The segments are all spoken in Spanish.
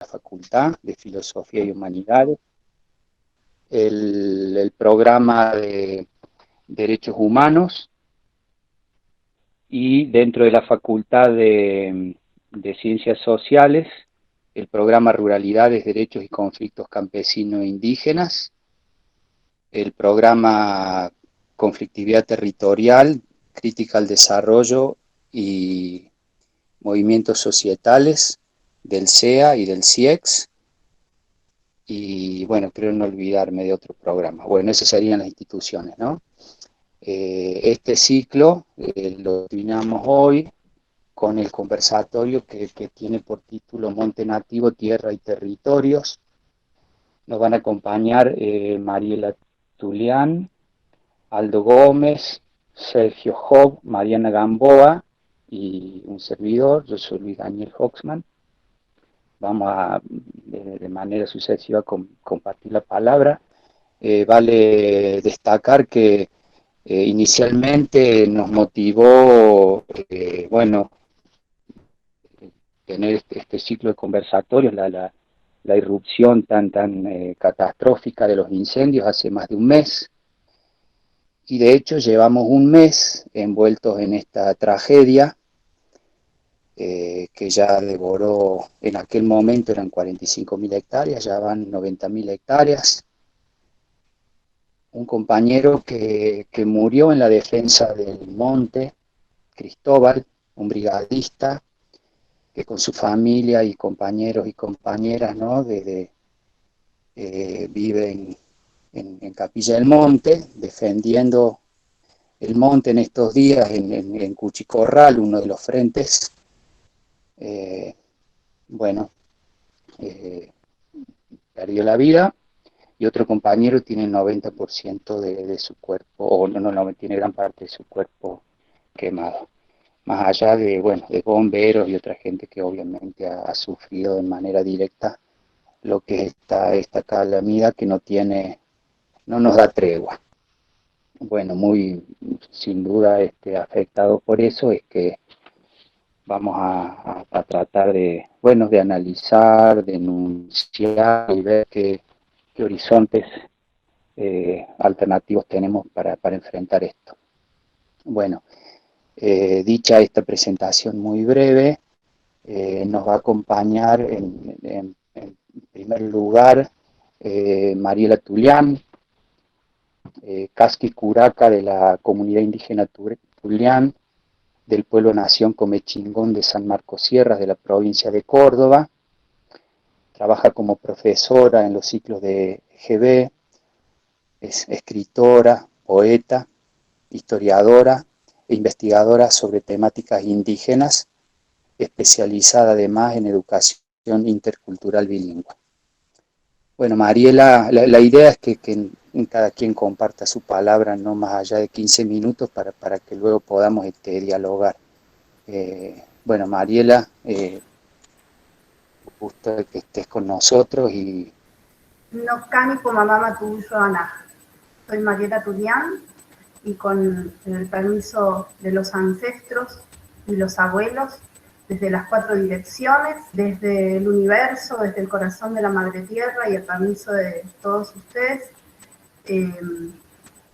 Facultad de Filosofía y Humanidades, el programa de Derechos Humanos, y dentro de la Facultad de Ciencias Sociales, el programa Ruralidades, Derechos y Conflictos Campesinos e Indígenas, el programa Conflictividad Territorial, Crítica al Desarrollo y Movimientos Societales del CEA y del CIEX, y bueno, creo no olvidarme de otro programa. Bueno, esas serían las instituciones, ¿no? Este ciclo lo terminamos hoy con el conversatorio que tiene por título Monte Nativo, Tierra y Territorios. Nos van a acompañar Mariela Tulián, Aldo Gómez, Sergio Job, Mariana Gamboa y un servidor. Yo soy Luis Daniel Hoxman. Vamos a de manera sucesiva compartir la palabra. Vale destacar que inicialmente nos motivó, bueno, tener este ciclo de conversatorios, la irrupción tan catastrófica de los incendios hace más de un mes, y de hecho llevamos un mes envueltos en esta tragedia que ya devoró, en aquel momento eran 45.000 hectáreas, ya van 90.000 hectáreas. Un compañero que murió en la defensa del monte, Cristóbal, un brigadista, que con su familia y compañeros y compañeras, ¿no? Vive en Capilla del Monte, defendiendo el monte en estos días en Cuchicorral, uno de los frentes. Bueno, eh, perdió la vida, y otro compañero tiene el 90% de su cuerpo, o no, tiene gran parte de su cuerpo quemado. Más allá de, bueno, de bomberos y otra gente que obviamente ha sufrido de manera directa lo que es esta calamidad que no nos da tregua. Bueno, muy sin duda afectado por eso es que vamos a tratar bueno, de analizar, denunciar y ver qué horizontes alternativos tenemos para enfrentar esto. Bueno, dicha esta presentación muy breve, nos va a acompañar en primer lugar Mariela Tulián, casqui curaca de la comunidad indígena Tulián, del pueblo Nación Comechingón de San Marcos Sierras, de la provincia de Córdoba. Trabaja como profesora en los ciclos de GB, es escritora, poeta, historiadora e investigadora sobre temáticas indígenas, especializada además en educación intercultural bilingüe. Bueno, Mariela, la idea es que cada quien comparta su palabra no más allá de 15 minutos para que luego podamos dialogar. Bueno, Mariela, gusto de que estés con nosotros y... No cani mamá tuyo Ana. Soy Mariela Tulián y con el permiso de los ancestros y los abuelos, desde las 4 direcciones, desde el universo, desde el corazón de la Madre Tierra y el permiso de todos ustedes,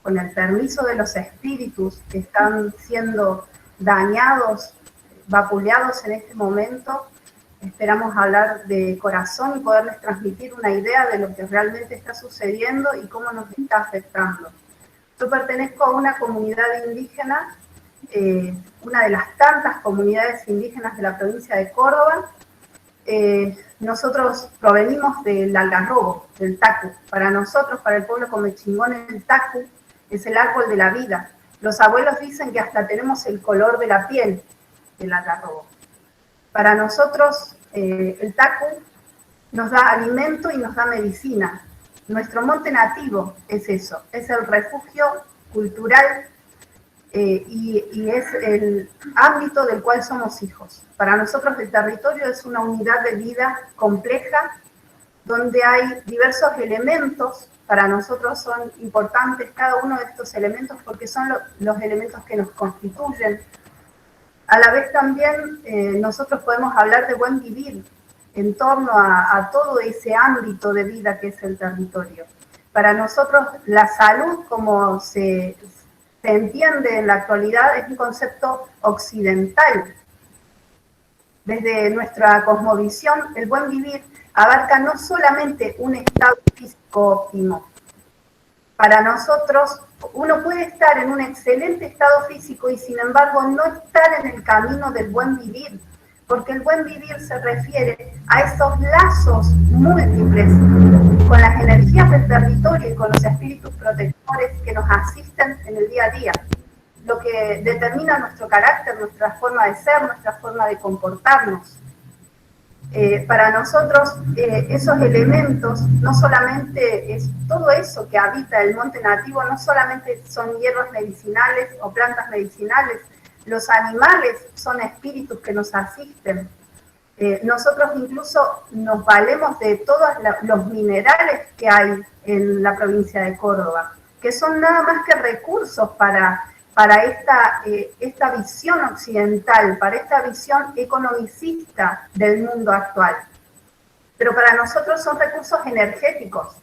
con el permiso de los espíritus que están siendo dañados, vapuleados en este momento, esperamos hablar de corazón y poderles transmitir una idea de lo que realmente está sucediendo y cómo nos está afectando. Yo pertenezco a una comunidad indígena, una de las tantas comunidades indígenas de la provincia de Córdoba. Nosotros provenimos del algarrobo, del tacu. Para nosotros, para el pueblo comechingón, el tacu es el árbol de la vida. Los abuelos dicen que hasta tenemos el color de la piel del algarrobo. Para nosotros, el tacu nos da alimento y nos da medicina. Nuestro monte nativo es eso, es el refugio cultural y es el ámbito del cual somos hijos. Para nosotros el territorio es una unidad de vida compleja donde hay diversos elementos. Para nosotros son importantes cada uno de estos elementos porque son los elementos que nos constituyen. A la vez también nosotros podemos hablar de buen vivir, en torno a todo ese ámbito de vida que es el territorio. Para nosotros la salud, como se entiende en la actualidad, es un concepto occidental. Desde nuestra cosmovisión, el buen vivir abarca no solamente un estado físico óptimo. Para nosotros, uno puede estar en un excelente estado físico y sin embargo no estar en el camino del buen vivir, porque el buen vivir se refiere a esos lazos múltiples con las energías del territorio y con los espíritus protectores que nos asisten en el día a día, lo que determina nuestro carácter, nuestra forma de ser, nuestra forma de comportarnos. Para nosotros esos elementos, no solamente es todo eso que habita el monte nativo, no solamente son hierbas medicinales o plantas medicinales, los animales son espíritus que nos asisten. Nosotros incluso nos valemos de todos los minerales que hay en la provincia de Córdoba, que son nada más que recursos para esta visión occidental, para esta visión economicista del mundo actual. Pero para nosotros son recursos energéticos.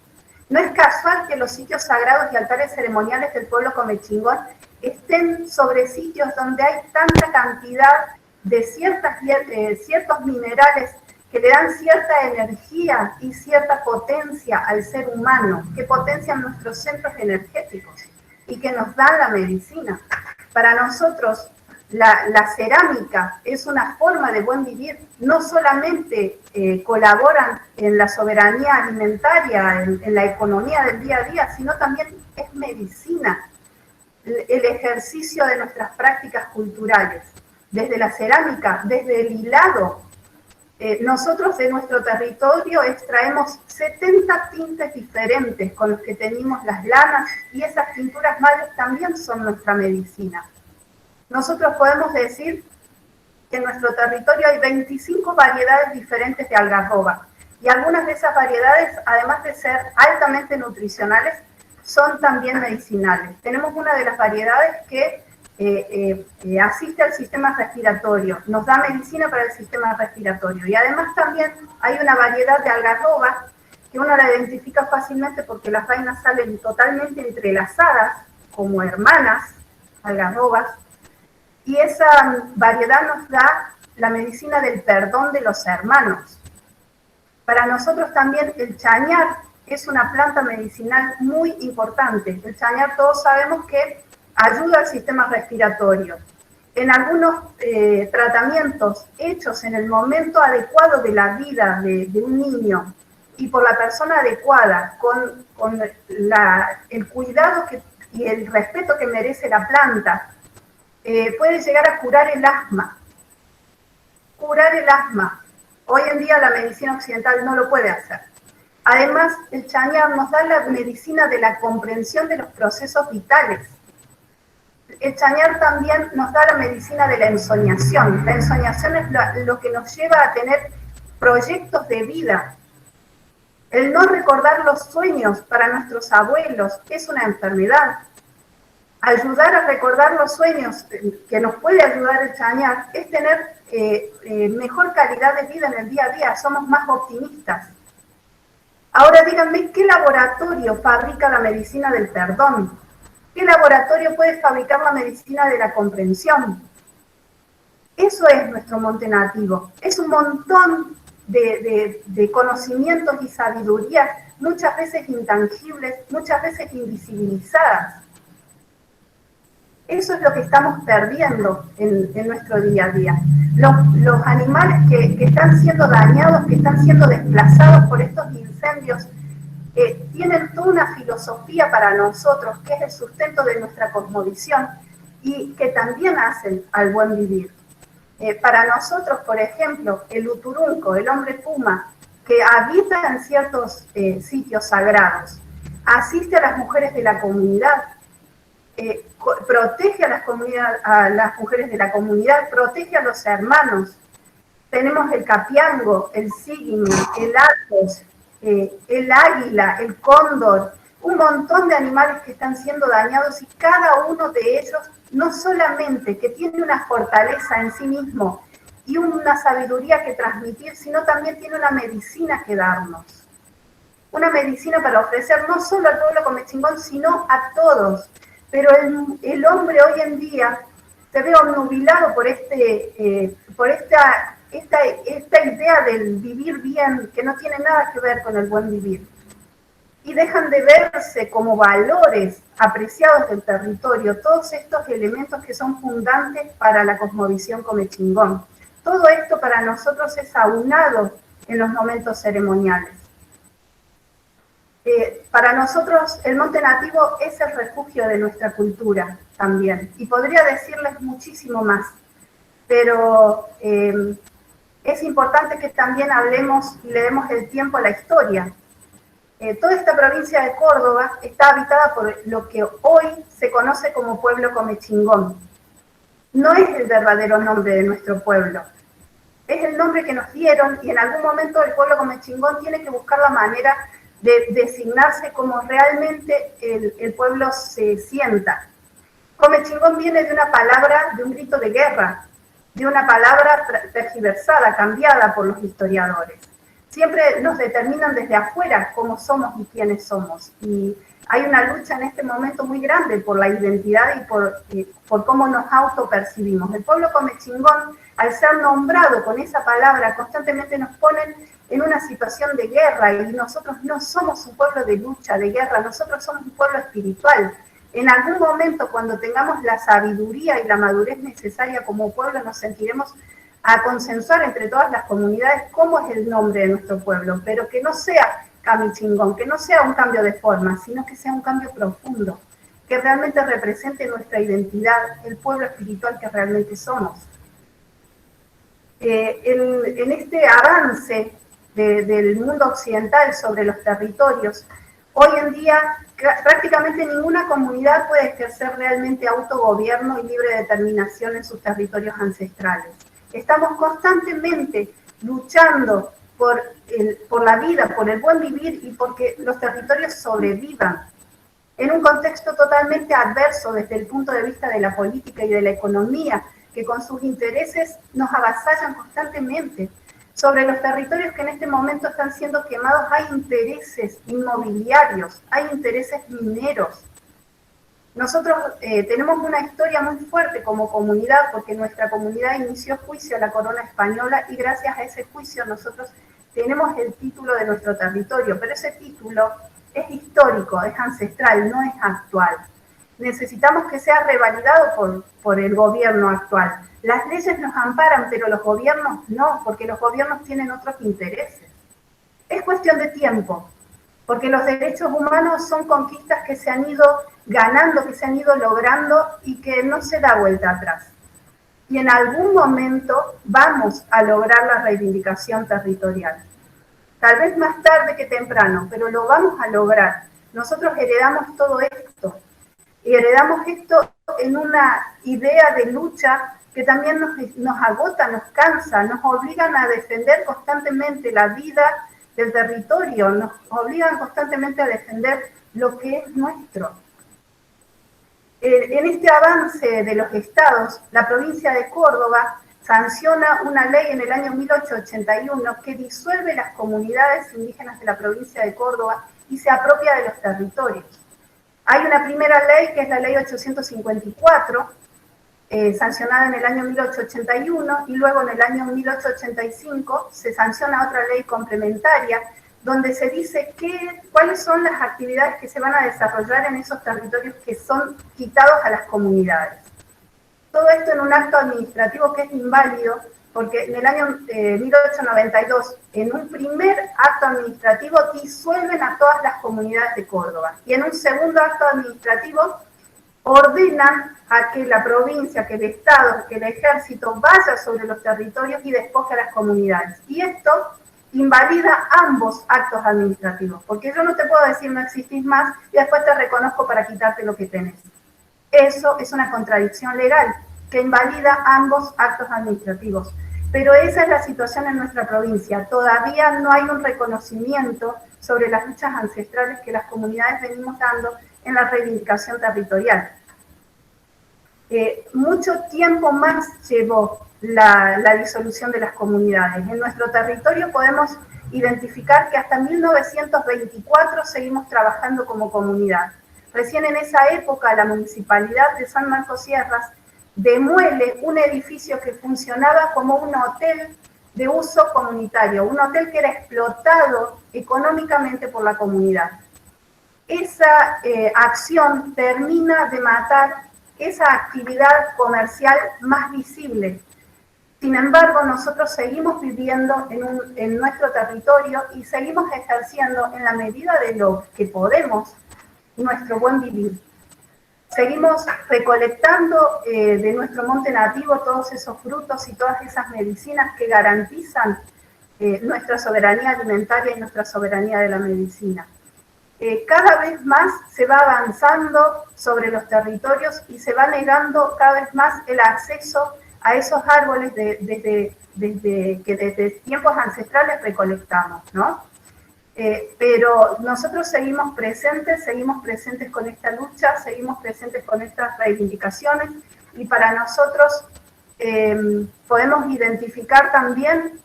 No es casual que los sitios sagrados y altares ceremoniales del pueblo comechingón estén sobre sitios donde hay tanta cantidad de ciertos minerales que le dan cierta energía y cierta potencia al ser humano, que potencian nuestros centros energéticos y que nos dan la medicina. Para nosotros, la cerámica es una forma de buen vivir. No solamente colaboran en la soberanía alimentaria, en la economía del día a día, sino también es medicina, el ejercicio de nuestras prácticas culturales. Desde la cerámica, desde el hilado, nosotros de nuestro territorio extraemos 70 tintes diferentes con los que teñimos las lanas y esas tinturas madres también son nuestra medicina. Nosotros podemos decir que en nuestro territorio hay 25 variedades diferentes de algarroba y algunas de esas variedades, además de ser altamente nutricionales, son también medicinales. Tenemos una de las variedades que asiste al sistema respiratorio, nos da medicina para el sistema respiratorio. Y además también hay una variedad de algarroba que uno la identifica fácilmente porque las vainas salen totalmente entrelazadas como hermanas, algarrobas, y esa variedad nos da la medicina del perdón de los hermanos. Para nosotros también el chañar es una planta medicinal muy importante. El chañar todos sabemos que ayuda al sistema respiratorio. En algunos tratamientos hechos en el momento adecuado de la vida de un niño y por la persona adecuada, con el cuidado y el respeto que merece la planta, puede llegar a curar el asma. Curar el asma. Hoy en día la medicina occidental no lo puede hacer. Además, el chañar nos da la medicina de la comprensión de los procesos vitales. El chañar también nos da la medicina de la ensoñación. La ensoñación es lo que nos lleva a tener proyectos de vida. El no recordar los sueños para nuestros abuelos es una enfermedad. Ayudar a recordar los sueños, que nos puede ayudar el chañar, es tener mejor calidad de vida en el día a día, somos más optimistas. Ahora díganme, ¿qué laboratorio fabrica la medicina del perdón? ¿Qué laboratorio puede fabricar la medicina de la comprensión? Eso es nuestro monte nativo. Es un montón de conocimientos y sabidurías, muchas veces intangibles, muchas veces invisibilizadas. Eso es lo que estamos perdiendo en nuestro día a día. Los animales que están siendo dañados, que están siendo desplazados por estos incendios, tienen toda una filosofía para nosotros, que es el sustento de nuestra cosmovisión y que también hacen al buen vivir. Para nosotros, por ejemplo, el uturunco, el hombre puma, que habita en ciertos sitios sagrados, asiste a las mujeres de la comunidad, protege a las mujeres de la comunidad, protege a los hermanos. Tenemos el capiango, el signo, el arcos, el águila, el cóndor, un montón de animales que están siendo dañados y cada uno de ellos no solamente que tiene una fortaleza en sí mismo y una sabiduría que transmitir, sino también tiene una medicina que darnos. Una medicina para ofrecer no solo al pueblo comechingón, sino a todos. Pero el hombre hoy en día se ve obnubilado por esta idea del vivir bien, que no tiene nada que ver con el buen vivir. Y dejan de verse como valores apreciados del territorio, todos estos elementos que son fundantes para la cosmovisión comechingón. Todo esto para nosotros es aunado en los momentos ceremoniales. Para nosotros el monte nativo es el refugio de nuestra cultura también, y podría decirles muchísimo más, pero es importante que también hablemos y le demos el tiempo a la historia. Toda esta provincia de Córdoba está habitada por lo que hoy se conoce como pueblo comechingón. No es el verdadero nombre de nuestro pueblo, es el nombre que nos dieron, y en algún momento el pueblo comechingón tiene que buscar la manera de designarse como realmente el pueblo se sienta. Comechingón viene de una palabra, de un grito de guerra, de una palabra tergiversada, cambiada por los historiadores. Siempre nos determinan desde afuera cómo somos y quiénes somos. Y hay una lucha en este momento muy grande por la identidad y por cómo nos autopercibimos. El pueblo comechingón, al ser nombrado con esa palabra, constantemente nos ponen en una situación de guerra, y nosotros no somos un pueblo de lucha, de guerra, nosotros somos un pueblo espiritual. En algún momento, cuando tengamos la sabiduría y la madurez necesaria como pueblo, nos sentiremos a consensuar entre todas las comunidades cómo es el nombre de nuestro pueblo, pero que no sea Camichingón, que no sea un cambio de forma, sino que sea un cambio profundo, que realmente represente nuestra identidad, el pueblo espiritual que realmente somos. En este avance del mundo occidental sobre los territorios, hoy en día prácticamente ninguna comunidad puede ejercer realmente autogobierno y libre determinación en sus territorios ancestrales. Estamos constantemente luchando por la vida, por el buen vivir y porque los territorios sobrevivan en un contexto totalmente adverso desde el punto de vista de la política y de la economía, que con sus intereses nos avasallan constantemente. Sobre los territorios que en este momento están siendo quemados hay intereses inmobiliarios, hay intereses mineros. Nosotros tenemos una historia muy fuerte como comunidad, porque nuestra comunidad inició juicio a la corona española y gracias a ese juicio nosotros tenemos el título de nuestro territorio, pero ese título es histórico, es ancestral, no es actual. Necesitamos que sea revalidado por el gobierno actual. Las leyes nos amparan, pero los gobiernos no, porque los gobiernos tienen otros intereses. Es cuestión de tiempo, porque los derechos humanos son conquistas que se han ido ganando, que se han ido logrando y que no se da vuelta atrás. Y en algún momento vamos a lograr la reivindicación territorial. Tal vez más tarde que temprano, pero lo vamos a lograr. Nosotros heredamos todo esto. Y heredamos esto en una idea de lucha que también nos agota, nos cansa, nos obligan a defender constantemente la vida del territorio, nos obligan constantemente a defender lo que es nuestro. En este avance de los estados, la provincia de Córdoba sanciona una ley en el año 1881 que disuelve las comunidades indígenas de la provincia de Córdoba y se apropia de los territorios. Hay una primera ley, que es la ley 854, sancionada en el año 1881, y luego en el año 1885 se sanciona otra ley complementaria, donde se dice cuáles son las actividades que se van a desarrollar en esos territorios que son quitados a las comunidades. Todo esto en un acto administrativo que es inválido, porque en el año 1892, en un primer acto administrativo, disuelven a todas las comunidades de Córdoba. Y en un segundo acto administrativo, ordenan a que la provincia, que el Estado, que el Ejército vaya sobre los territorios y despoje a las comunidades. Y esto invalida ambos actos administrativos, porque yo no te puedo decir no existís más y después te reconozco para quitarte lo que tenés. Eso es una contradicción legal que invalida ambos actos administrativos. Pero esa es la situación en nuestra provincia. Todavía no hay un reconocimiento sobre las luchas ancestrales que las comunidades venimos dando en la reivindicación territorial. Mucho tiempo más llevó la disolución de las comunidades. En nuestro territorio podemos identificar que hasta 1924 seguimos trabajando como comunidad. Recién en esa época la Municipalidad de San Marcos Sierras demuele un edificio que funcionaba como un hotel de uso comunitario, un hotel que era explotado económicamente por la comunidad. Esa acción termina de matar esa actividad comercial más visible. Sin embargo, nosotros seguimos viviendo en nuestro territorio y seguimos ejerciendo en la medida de lo que podemos nuestro buen vivir. Seguimos recolectando de nuestro monte nativo todos esos frutos y todas esas medicinas que garantizan nuestra soberanía alimentaria y nuestra soberanía de la medicina. Cada vez más se va avanzando sobre los territorios y se va negando cada vez más el acceso a esos árboles desde tiempos ancestrales recolectamos, ¿no? Pero nosotros seguimos presentes con esta lucha, seguimos presentes con estas reivindicaciones y para nosotros podemos identificar también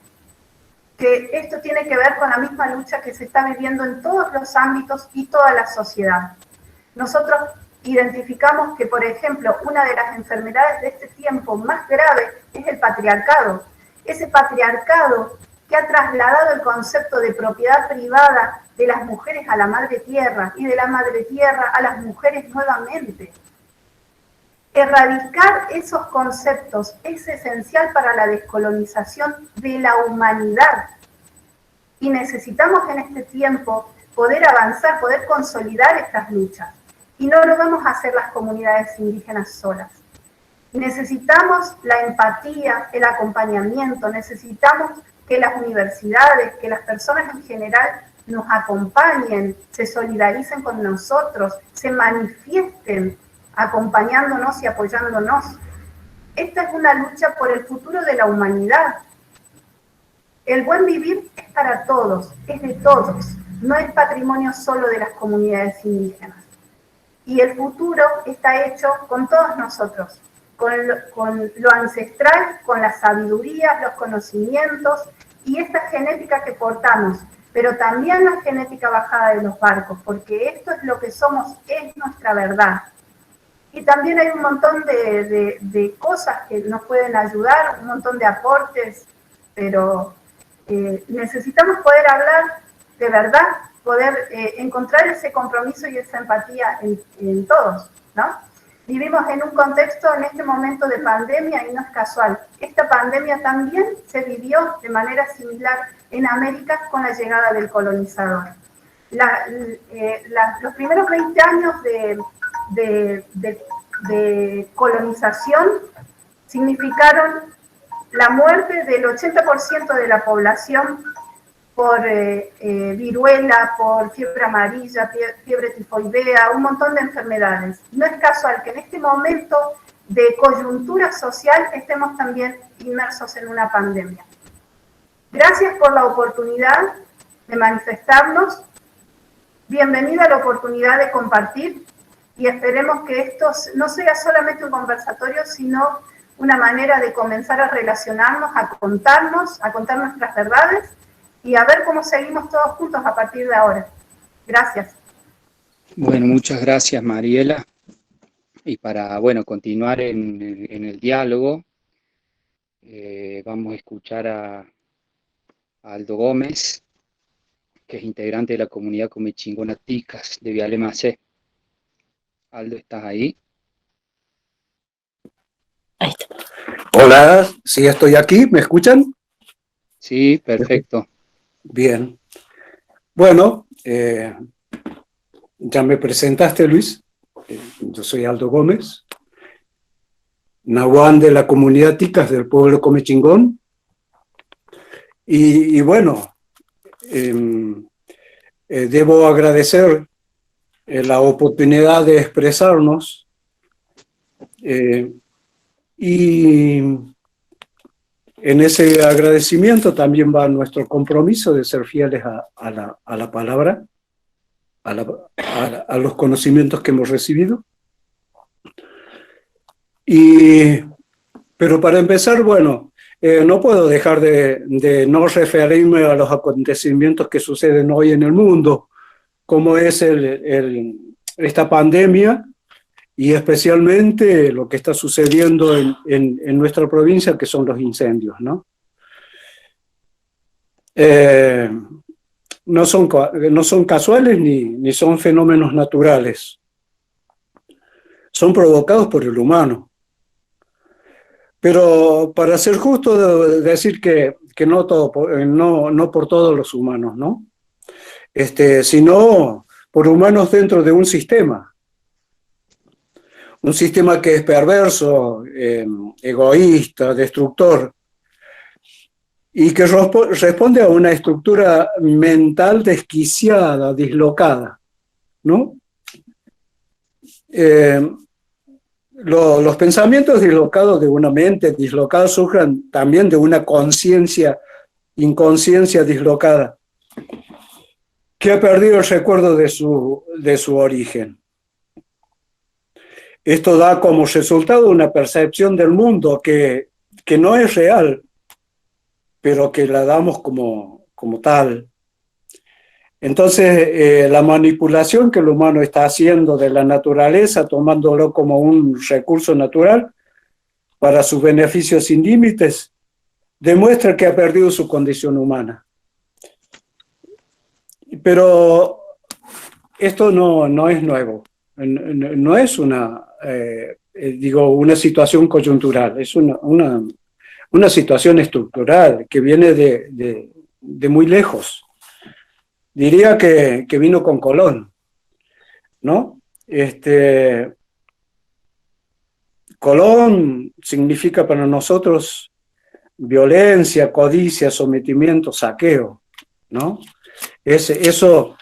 que esto tiene que ver con la misma lucha que se está viviendo en todos los ámbitos y toda la sociedad. Nosotros identificamos que, por ejemplo, una de las enfermedades de este tiempo más graves es el patriarcado. Ese patriarcado que ha trasladado el concepto de propiedad privada de las mujeres a la madre tierra y de la madre tierra a las mujeres nuevamente. Erradicar esos conceptos es esencial para la descolonización de la humanidad. Y necesitamos en este tiempo poder avanzar, poder consolidar estas luchas. Y no lo vamos a hacer las comunidades indígenas solas. Necesitamos la empatía, el acompañamiento, necesitamos que las universidades, que las personas en general nos acompañen, se solidaricen con nosotros, se manifiesten acompañándonos y apoyándonos. Esta es una lucha por el futuro de la humanidad. El buen vivir es para todos, es de todos, no es patrimonio solo de las comunidades indígenas. Y el futuro está hecho con todos nosotros, con lo ancestral, con la sabiduría, los conocimientos y esta genética que portamos, pero también la genética bajada de los barcos, porque esto es lo que somos, es nuestra verdad. Y también hay un montón de cosas que nos pueden ayudar, un montón de aportes, pero necesitamos poder hablar de verdad, poder encontrar ese compromiso y esa empatía en todos, ¿no? Vivimos en un contexto en este momento de pandemia y no es casual. Esta pandemia también se vivió de manera similar en América con la llegada del colonizador. Los primeros 20 años de colonización significaron la muerte del 80% de la población por viruela, por fiebre amarilla, fiebre tifoidea, un montón de enfermedades. No es casual que en este momento de coyuntura social estemos también inmersos en una pandemia. Gracias por la oportunidad de manifestarnos. Bienvenida a la oportunidad de compartir y esperemos que esto no sea solamente un conversatorio, sino una manera de comenzar a relacionarnos, a contar nuestras verdades y a ver cómo seguimos todos juntos a partir de ahora. Gracias. Bueno, muchas gracias, Mariela. Y para, continuar en el diálogo, vamos a escuchar a Aldo Gómez, que es integrante de la comunidad Comechingona Ticas de Vialemacé. Aldo, ¿estás ahí? Ahí está. Hola, sí estoy aquí, ¿me escuchan? Sí, perfecto. Bien. Bueno, ya me presentaste, Luis. Yo soy Aldo Gómez, nahuán de la comunidad Ticas del pueblo Comechingón. Y bueno, debo agradecer la oportunidad de expresarnos y en ese agradecimiento también va nuestro compromiso de ser fieles a la palabra, a los conocimientos que hemos recibido. Y Pero para empezar, bueno, no puedo dejar de no referirme a los acontecimientos que suceden hoy en el mundo, como es esta pandemia y especialmente lo que está sucediendo en nuestra provincia, que son los incendios, ¿no? No son casuales ni son fenómenos naturales. Son provocados por el humano. Pero para ser justo, debo decir que no por todos los humanos, ¿no? Sino por humanos dentro de un sistema que es perverso, egoísta, destructor, y que responde a una estructura mental desquiciada, dislocada, ¿no? Los pensamientos dislocados de una mente dislocada surgen también de una inconsciencia dislocada, que ha perdido el recuerdo de su origen. Esto da como resultado una percepción del mundo que no es real, pero que la damos como tal. Entonces, la manipulación que el humano está haciendo de la naturaleza, tomándolo como un recurso natural para sus beneficios sin límites, demuestra que ha perdido su condición humana. Pero esto no es nuevo, no es una situación coyuntural, es una situación estructural que viene de muy lejos. Diría que vino con Colón, ¿no? Colón significa para nosotros violencia, codicia, sometimiento, saqueo, ¿no? Eso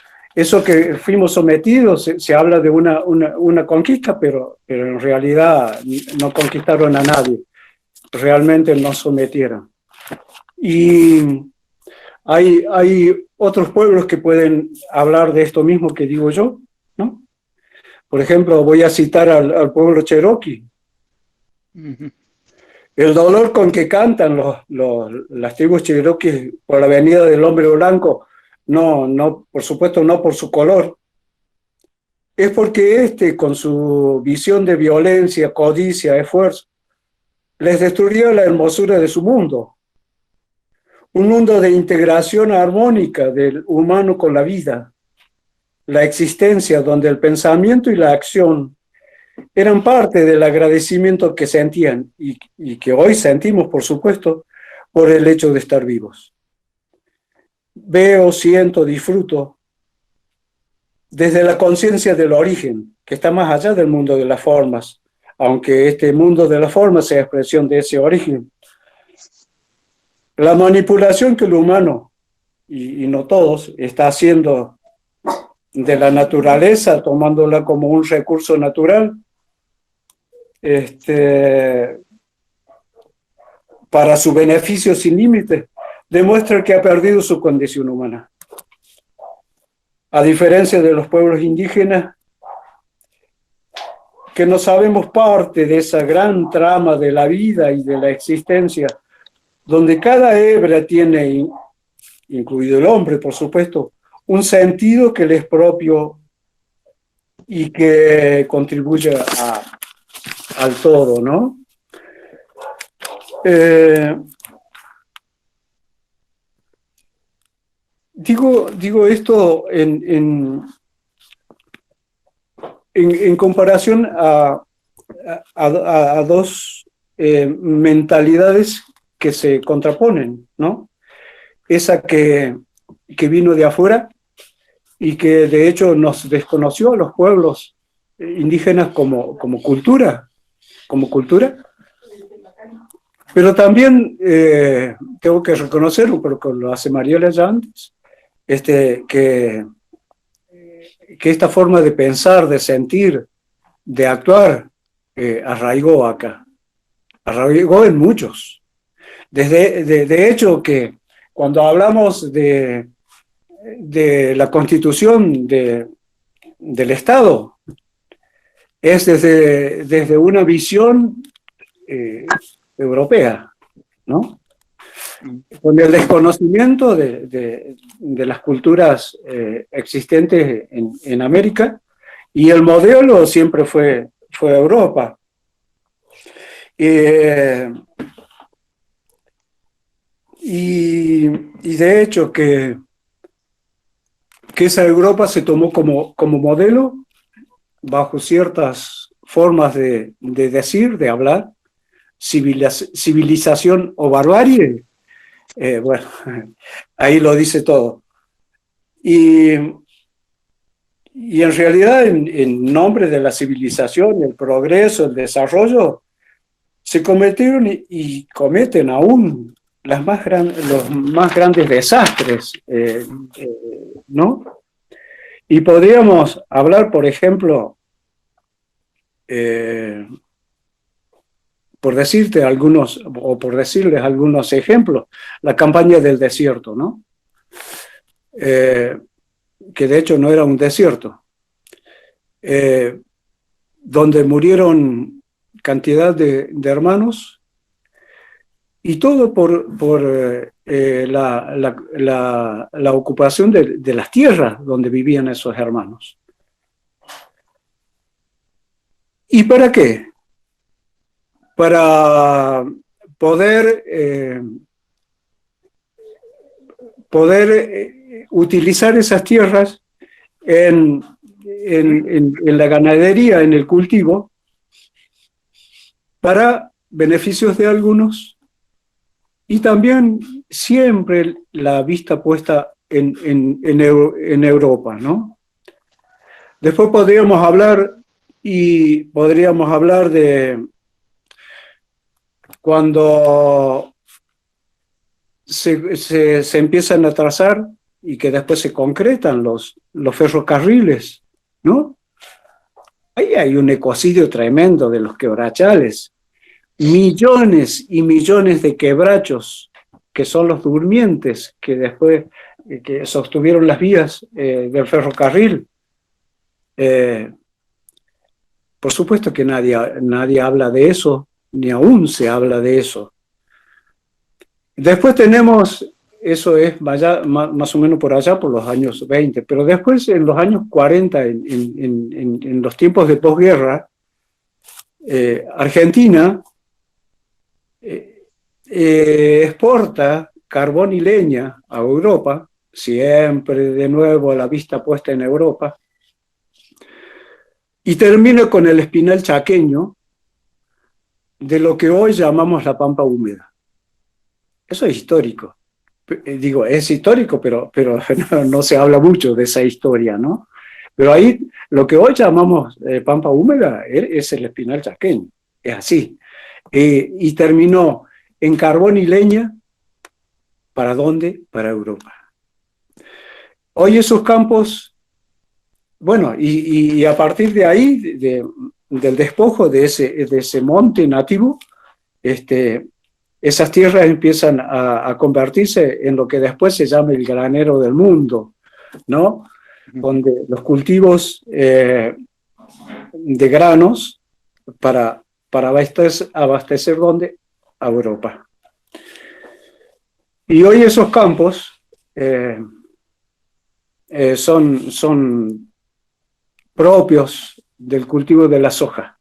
que fuimos sometidos, se habla de una conquista, pero en realidad no conquistaron a nadie, realmente nos sometieron. Y hay otros pueblos que pueden hablar de esto mismo que digo yo, ¿no? Por ejemplo, voy a citar al pueblo cherokee. Uh-huh. El dolor con que cantan las tribus cherokees por la venida del hombre blanco, no, por supuesto no por su color, es porque con su visión de violencia, codicia, esfuerzo, les destruiría la hermosura de su mundo. Un mundo de integración armónica del humano con la vida, la existencia donde el pensamiento y la acción eran parte del agradecimiento que sentían y que hoy sentimos, por supuesto, por el hecho de estar vivos. Veo, siento, disfruto desde la conciencia del origen, que está más allá del mundo de las formas, aunque este mundo de las formas sea expresión de ese origen. La manipulación que el humano, y no todos, está haciendo de la naturaleza, tomándola como un recurso natural, para su beneficio sin límites, demuestra que ha perdido su condición humana. A diferencia de los pueblos indígenas, que no sabemos parte de esa gran trama de la vida y de la existencia, donde cada hebra tiene, incluido el hombre, por supuesto, un sentido que le es propio y que contribuye al todo, ¿no? Digo esto en comparación a dos mentalidades que se contraponen, ¿no? Esa que vino de afuera y que de hecho nos desconoció a los pueblos indígenas como cultura, pero también tengo que reconocerlo, porque lo hace Mariela ya antes, que esta forma de pensar, de sentir, de actuar, arraigó acá, arraigó en muchos. De hecho, que cuando hablamos de la constitución del Estado, es desde una visión europea, ¿no? Con el desconocimiento de las culturas existentes en América, y el modelo siempre fue Europa. Y de hecho que esa Europa se tomó como modelo bajo ciertas formas de decir, de hablar, civilización o barbarie. Bueno, ahí lo dice todo. Y en realidad, en nombre de la civilización, el progreso, el desarrollo, se cometieron y cometen aún los más grandes desastres, ¿no? Y podríamos hablar, por ejemplo, por decirte algunos, o por decirles algunos ejemplos, la campaña del desierto, ¿no? Que de hecho no era un desierto, donde murieron cantidad de hermanos, y todo por la ocupación de las tierras donde vivían esos hermanos. ¿Y para qué? Para poder utilizar esas tierras en la ganadería, en el cultivo, para beneficios de algunos, y también siempre la vista puesta en Europa, ¿no? Después podríamos hablar de cuando se empiezan a trazar y que después se concretan los ferrocarriles, ¿no? Ahí hay un ecocidio tremendo de los quebrachales. Millones y millones de quebrachos, que son los durmientes, que después que sostuvieron las vías del ferrocarril. Por supuesto que nadie habla de eso, ni aún se habla de eso. Después tenemos, eso es más o menos por allá, por los años 20, pero después en los años 40, en los tiempos de posguerra, Argentina exporta carbón y leña a Europa, siempre de nuevo la vista puesta en Europa, y termina con el espinal chaqueño de lo que hoy llamamos la pampa húmeda. Eso es histórico. Digo, es histórico, pero no se habla mucho de esa historia, ¿no? Pero ahí lo que hoy llamamos pampa húmeda es el espinal chaqueño, es así. Y terminó en carbón y leña, ¿para dónde? Para Europa. Hoy esos campos, bueno, y a partir de ahí, del despojo de ese monte nativo, esas tierras empiezan a convertirse en lo que después se llama el granero del mundo, ¿no? Donde los cultivos de granos para abastecer ¿dónde? A Europa. Y hoy esos campos son propios del cultivo de la soja.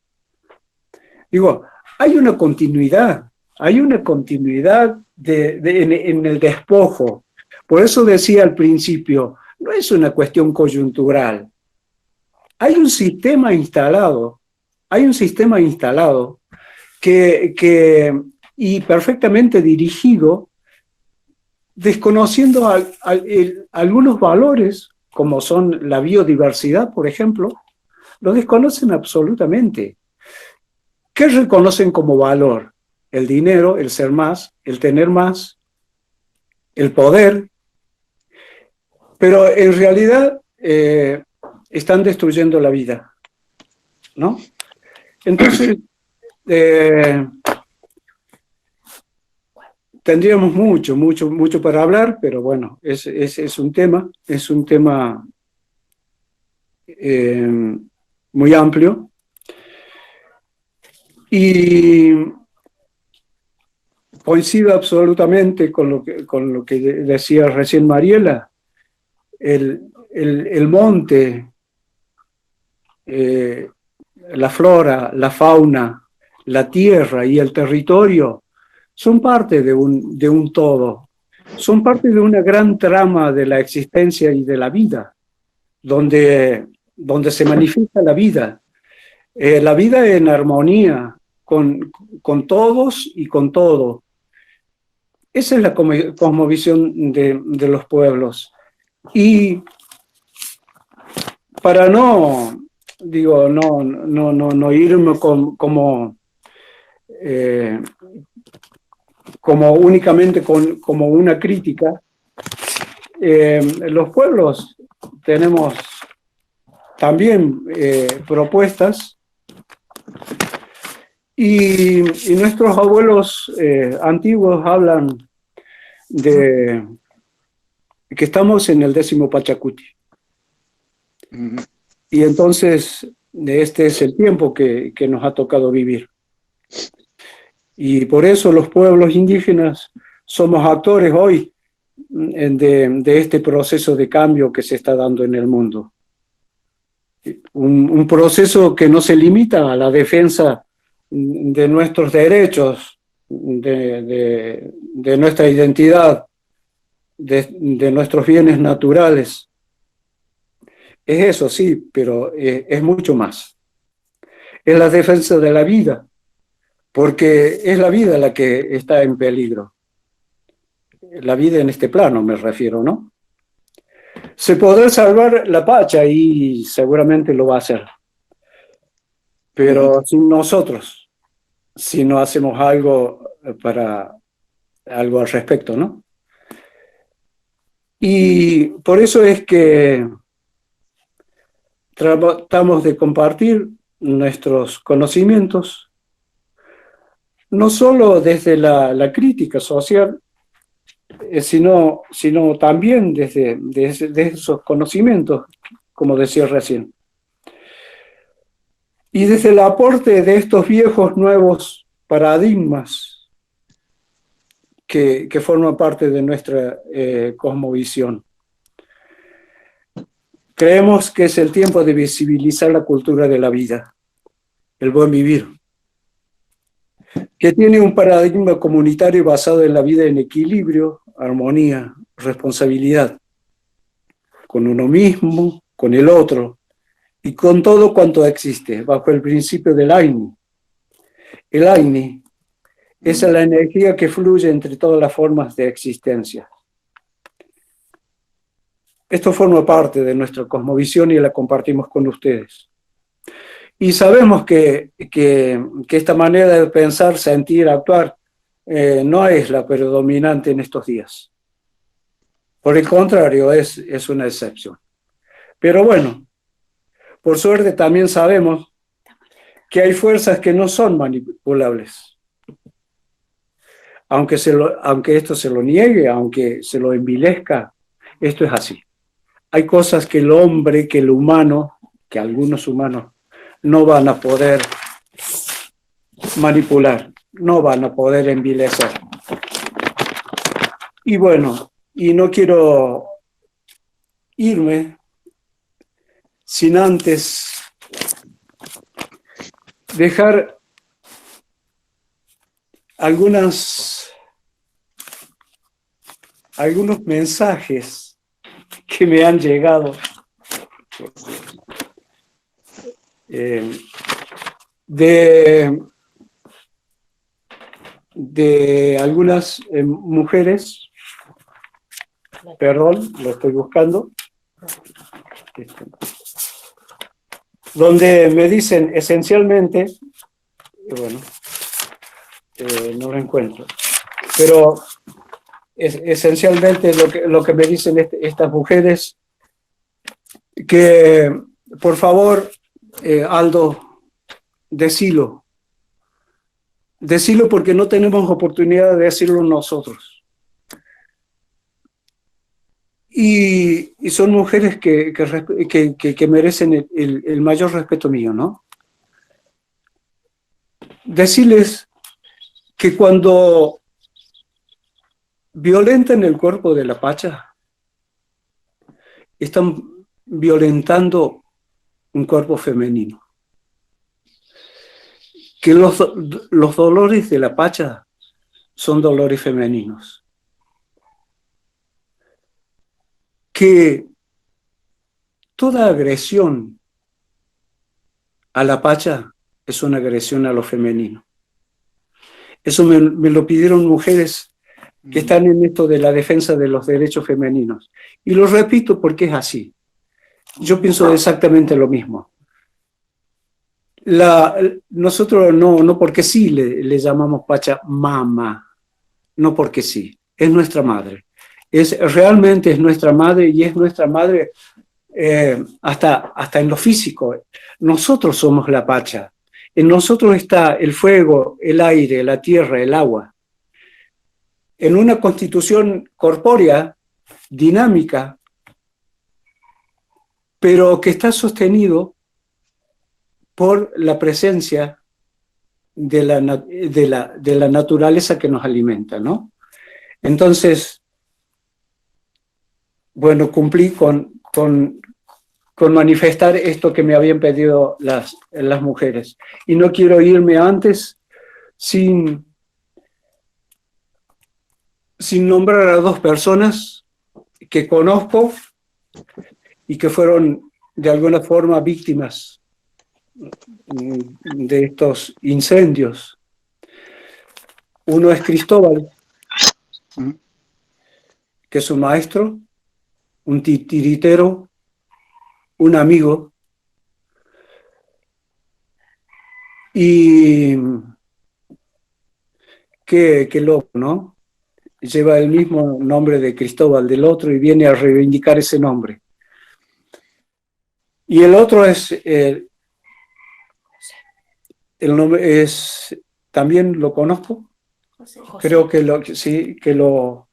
Digo, hay una continuidad en el despojo. Por eso decía al principio, no es una cuestión coyuntural. Hay un sistema instalado y perfectamente dirigido, desconociendo algunos valores, como son la biodiversidad, por ejemplo, lo desconocen absolutamente. ¿Qué reconocen como valor? El dinero, el ser más, el tener más, el poder, pero en realidad están destruyendo la vida, ¿no? Entonces, tendríamos mucho para hablar, pero bueno, es un tema muy amplio. Y coincido absolutamente con lo que decía recién Mariela. El monte, la flora, la fauna, la tierra y el territorio son parte de un todo, son parte de una gran trama de la existencia y de la vida, donde se manifiesta la vida en armonía con todos y con todo. Esa es la cosmovisión de los pueblos. Y para no irme como únicamente como una crítica, los pueblos tenemos también propuestas y nuestros abuelos antiguos hablan de que estamos en el 10º Pachacuti. Y entonces este es el tiempo que nos ha tocado vivir. Y por eso los pueblos indígenas somos actores hoy de este proceso de cambio que se está dando en el mundo. Un proceso que no se limita a la defensa de nuestros derechos, de nuestra identidad, de nuestros bienes naturales. Es eso, sí, pero es mucho más. Es la defensa de la vida, porque es la vida la que está en peligro. La vida en este plano me refiero, ¿no? Se podrá salvar la Pacha y seguramente lo va a hacer. Pero sin nosotros, si no hacemos algo algo al respecto, ¿no? Y por eso es que tratamos de compartir nuestros conocimientos, no solo desde la crítica social, sino también desde esos conocimientos, como decía recién. Y desde el aporte de estos viejos nuevos paradigmas que forman parte de nuestra cosmovisión. Creemos que es el tiempo de visibilizar la cultura de la vida, el buen vivir, que tiene un paradigma comunitario basado en la vida en equilibrio, armonía, responsabilidad, con uno mismo, con el otro, y con todo cuanto existe, bajo el principio del Aini. El Aini es la energía que fluye entre todas las formas de existencia. Esto forma parte de nuestra cosmovisión y la compartimos con ustedes. Y sabemos que esta manera de pensar, sentir, actuar, no es la predominante en estos días. Por el contrario, es una excepción. Pero bueno, por suerte también sabemos que hay fuerzas que no son manipulables. Aunque esto se lo niegue, aunque se lo envilezca, esto es así. Hay cosas que el hombre, que el humano, que algunos humanos no van a poder manipular, no van a poder envilecer. Y bueno, y no quiero irme sin antes dejar algunos mensajes que me han llegado de algunas mujeres, perdón, lo estoy buscando, donde me dicen esencialmente, bueno, no lo encuentro, pero esencialmente lo que me dicen estas mujeres, que por favor, Aldo, decilo porque no tenemos oportunidad de decirlo nosotros. Y son mujeres que merecen el mayor respeto mío, ¿no? Decirles que cuando violentan el cuerpo de la Pacha, están violentando un cuerpo femenino. Que los dolores de la Pacha son dolores femeninos. Que toda agresión a la Pacha es una agresión a lo femenino. Eso me lo pidieron mujeres que están en esto de la defensa de los derechos femeninos. Y lo repito porque es así. Yo pienso exactamente lo mismo. Nosotros no porque sí le llamamos Pacha mamá, no porque sí, es nuestra madre. Realmente es nuestra madre y es nuestra madre hasta en lo físico. Nosotros somos la Pacha. En nosotros está el fuego, el aire, la tierra, el agua. En una constitución corpórea, dinámica, pero que está sostenido por la presencia de la naturaleza que nos alimenta, ¿no? Entonces, bueno, cumplí con manifestar esto que me habían pedido las mujeres. Y no quiero irme antes sin nombrar a dos personas que conozco y que fueron de alguna forma víctimas de estos incendios. Uno es Cristóbal, que es un maestro, un titiritero, un amigo, y qué loco, ¿no? Lleva el mismo nombre de Cristóbal del otro y viene a reivindicar ese nombre. Y el otro es, el nombre es, también lo conozco, José. Creo que sí, que lo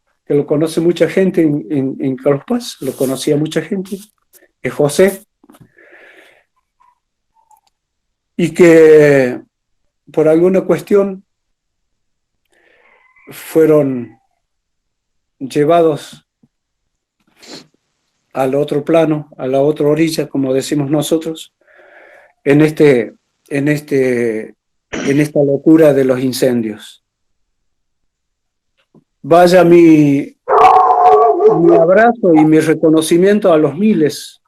conoce mucha gente en Carlos Paz, lo conocía mucha gente, es José, y que por alguna cuestión fueron llevados al otro plano, a la otra orilla, como decimos nosotros, en esta locura de los incendios. Vaya mi abrazo y mi reconocimiento a los miles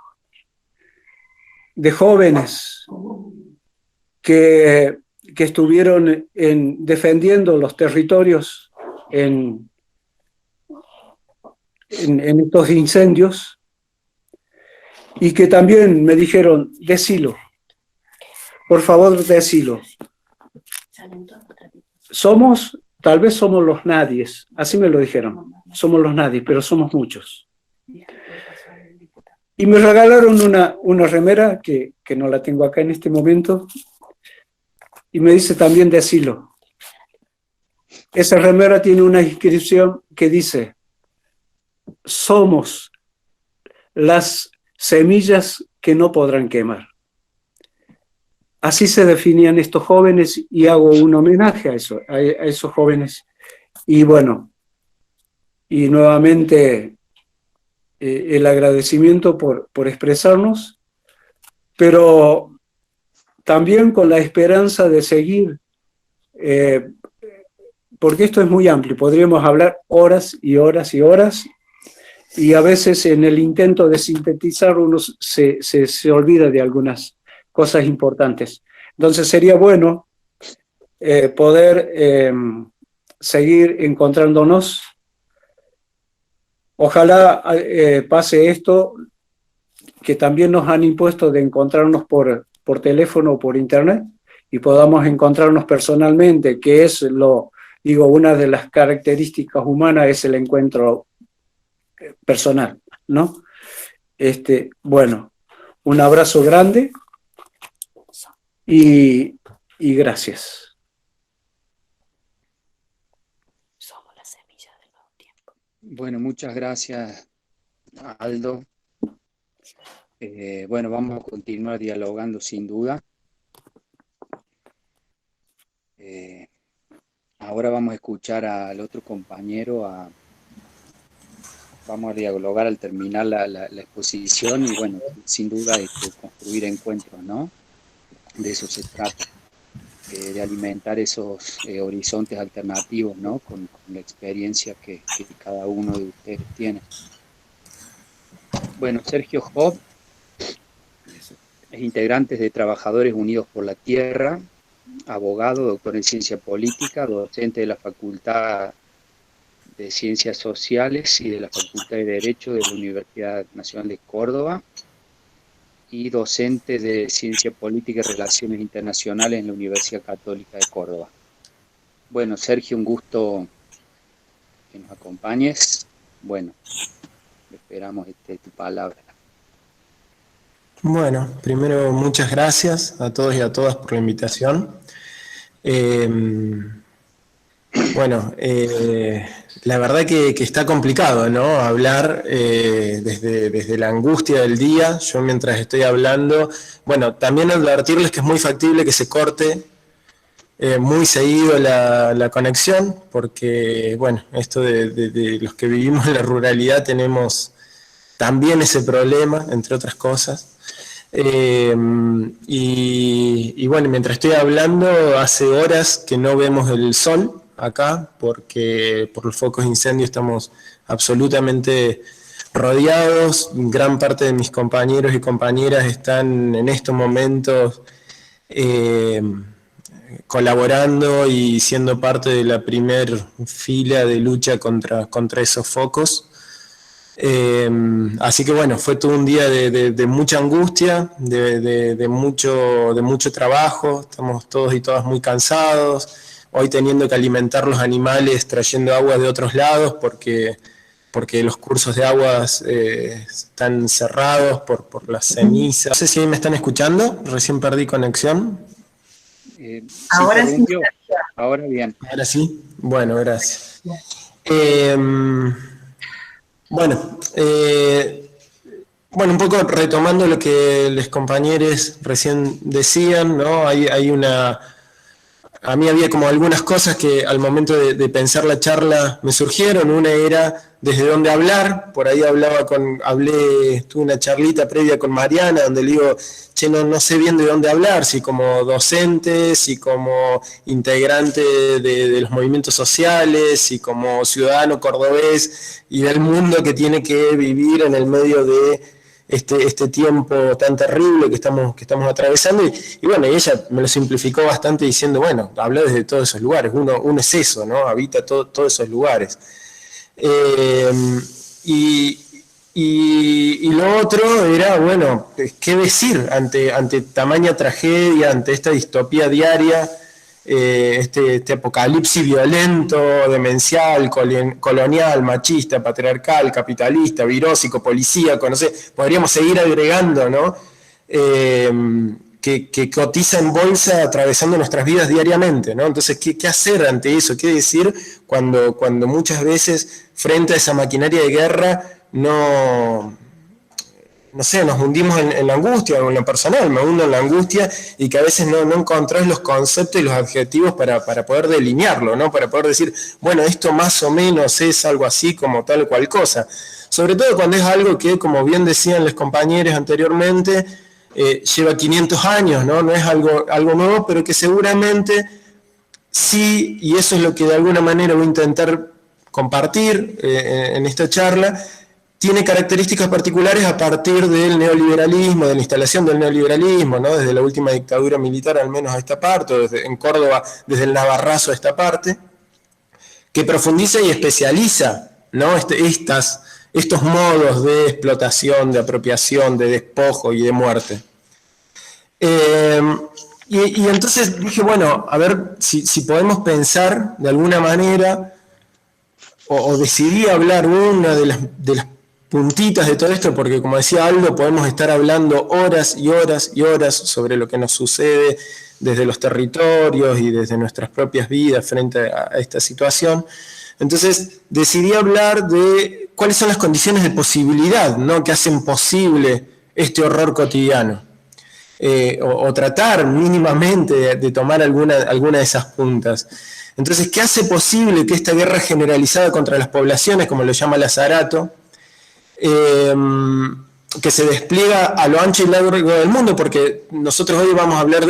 de jóvenes que estuvieron defendiendo los territorios en estos incendios y que también me dijeron, decilo, por favor, decilo. Tal vez somos los nadies, así me lo dijeron, somos los nadies, pero somos muchos. Y me regalaron una remera que no la tengo acá en este momento, y me dice también decilo. Esa remera tiene una inscripción que dice, somos las semillas que no podrán quemar. Así se definían estos jóvenes y hago un homenaje a esos jóvenes. Y bueno, y nuevamente el agradecimiento por expresarnos, pero también con la esperanza de seguir, porque esto es muy amplio, podríamos hablar horas y horas y horas, y a veces en el intento de sintetizar uno se olvida de algunas cosas importantes. Entonces sería bueno poder seguir encontrándonos. Ojalá pase esto que también nos han impuesto de encontrarnos por teléfono o por internet y podamos encontrarnos personalmente, que es una de las características humanas es el encuentro personal, ¿no? Bueno, un abrazo grande y gracias. Somos la semilla del nuevo tiempo. Bueno, muchas gracias, Aldo. Bueno, vamos a continuar dialogando sin duda. Ahora vamos a escuchar al otro compañero, a vamos a dialogar al terminar la exposición y bueno, sin duda construir encuentros, ¿no? De eso se trata, de alimentar esos horizontes alternativos, ¿no? Con la experiencia que cada uno de ustedes tiene. Bueno, Sergio Job es integrante de Trabajadores Unidos por la Tierra, abogado, doctor en Ciencia Política, docente de la Facultad de Ciencias Sociales y de la Facultad de Derecho de la Universidad Nacional de Córdoba y docente de Ciencia Política y Relaciones Internacionales en la Universidad Católica de Córdoba. Bueno, Sergio, un gusto que nos acompañes. Bueno, esperamos tu palabra. Bueno, primero muchas gracias a todos y a todas por la invitación. La verdad que está complicado, ¿no? Hablar desde la angustia del día. Yo mientras estoy hablando, bueno, también advertirles que es muy factible que se corte muy seguido la conexión, porque, bueno, esto de los que vivimos en la ruralidad tenemos también ese problema, entre otras cosas. Y bueno, mientras estoy hablando, hace horas que no vemos el sol acá, porque por los focos de incendio estamos absolutamente rodeados. Gran parte de mis compañeros y compañeras están en estos momentos colaborando y siendo parte de la primer fila de lucha contra esos focos. Así que bueno, fue todo un día de mucha angustia, de mucho trabajo. Estamos todos y todas muy cansados, hoy teniendo que alimentar los animales trayendo agua de otros lados porque los cursos de aguas están cerrados por las cenizas. No sé si me están escuchando, recién perdí conexión. Ahora sí. Ahora bien. Ahora sí, bueno, gracias. Bueno, un poco retomando lo que los compañeros recién decían, ¿no? A mí había como algunas cosas que al momento de pensar la charla me surgieron. Una era desde dónde hablar. Por ahí tuve una charlita previa con Mariana donde le digo, no sé bien de dónde hablar, si como docente, si como integrante de los movimientos sociales, si como ciudadano cordobés y del mundo que tiene que vivir en el medio de este tiempo tan terrible que estamos atravesando, y bueno, ella me lo simplificó bastante diciendo, bueno, habla desde todos esos lugares, uno es eso, ¿no? Habita todos esos lugares. Y lo otro era, bueno, ¿qué decir ante tamaña tragedia, ante esta distopía diaria, este apocalipsis violento, demencial, colonial, machista, patriarcal, capitalista, virósico, policíaco, no sé, podríamos seguir agregando, ¿no? Que cotiza en bolsa atravesando nuestras vidas diariamente, ¿no? Entonces, ¿qué hacer ante eso? ¿Qué decir cuando muchas veces frente a esa maquinaria de guerra no sé, nos hundimos en la angustia, o en lo personal, me hundo en la angustia, y que a veces no encontrás los conceptos y los adjetivos para poder delinearlo, ¿no? Para poder decir, bueno, esto más o menos es algo así como tal o cual cosa. Sobre todo cuando es algo que, como bien decían los compañeros anteriormente, lleva 500 años, ¿no? No es algo nuevo, pero que seguramente sí, y eso es lo que de alguna manera voy a intentar compartir en esta charla, tiene características particulares a partir del neoliberalismo, de la instalación del neoliberalismo, ¿no? Desde la última dictadura militar al menos a esta parte, o en Córdoba desde el Navarrazo a esta parte, que profundiza y especializa, ¿no? Estos modos de explotación, de apropiación, de despojo y de muerte. Y entonces dije, bueno, a ver si podemos pensar de alguna manera, o decidí hablar una de las puntitas de todo esto, porque como decía Aldo, podemos estar hablando horas y horas y horas sobre lo que nos sucede desde los territorios y desde nuestras propias vidas frente a esta situación. Entonces decidí hablar de cuáles son las condiciones de posibilidad, ¿no?, que hacen posible este horror cotidiano, o tratar mínimamente de tomar alguna de esas puntas. Entonces, ¿qué hace posible que esta guerra generalizada contra las poblaciones, como lo llama Lazarato, que se despliega a lo ancho y largo del mundo, porque nosotros hoy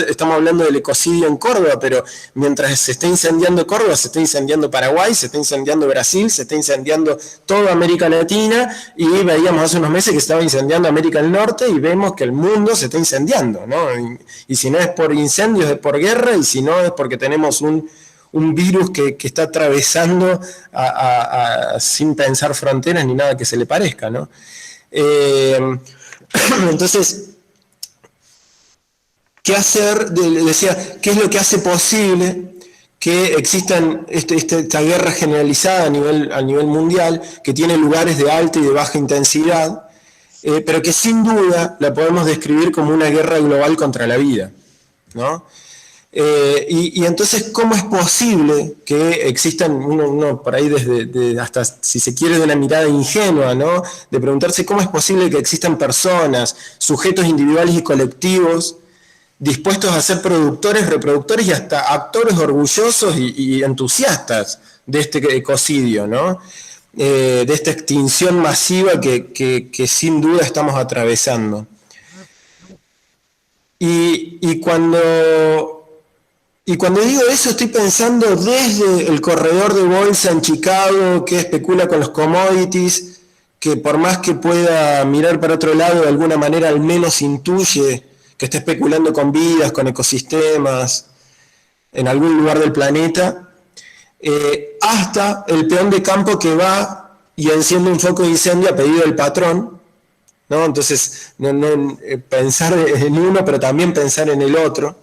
estamos hablando del ecocidio en Córdoba, pero mientras se está incendiando Córdoba, se está incendiando Paraguay, se está incendiando Brasil, se está incendiando toda América Latina, y veíamos hace unos meses que estaba incendiando América del Norte, y vemos que el mundo se está incendiando, ¿no? Y si no es por incendios, es por guerra, y si no es porque tenemos un virus que está atravesando sin pensar fronteras ni nada que se le parezca, ¿no? Entonces, ¿qué hacer? Decía, ¿qué es lo que hace posible que existan esta guerra generalizada a nivel mundial, que tiene lugares de alta y de baja intensidad, pero que sin duda la podemos describir como una guerra global contra la vida, ¿no? Y entonces, ¿cómo es posible que existan, uno por ahí desde hasta, si se quiere, de una mirada ingenua, ¿no? De preguntarse cómo es posible que existan personas, sujetos individuales y colectivos, dispuestos a ser productores, reproductores y hasta actores orgullosos y entusiastas de este ecocidio, ¿no? De esta extinción masiva que sin duda estamos atravesando. Y cuando digo eso, estoy pensando desde el corredor de bolsa en Chicago, que especula con los commodities, que por más que pueda mirar para otro lado, de alguna manera al menos intuye que está especulando con vidas, con ecosistemas, en algún lugar del planeta, hasta el peón de campo que va y enciende un foco de incendio a pedido del patrón, ¿no? Entonces, pensar en uno, pero también pensar en el otro,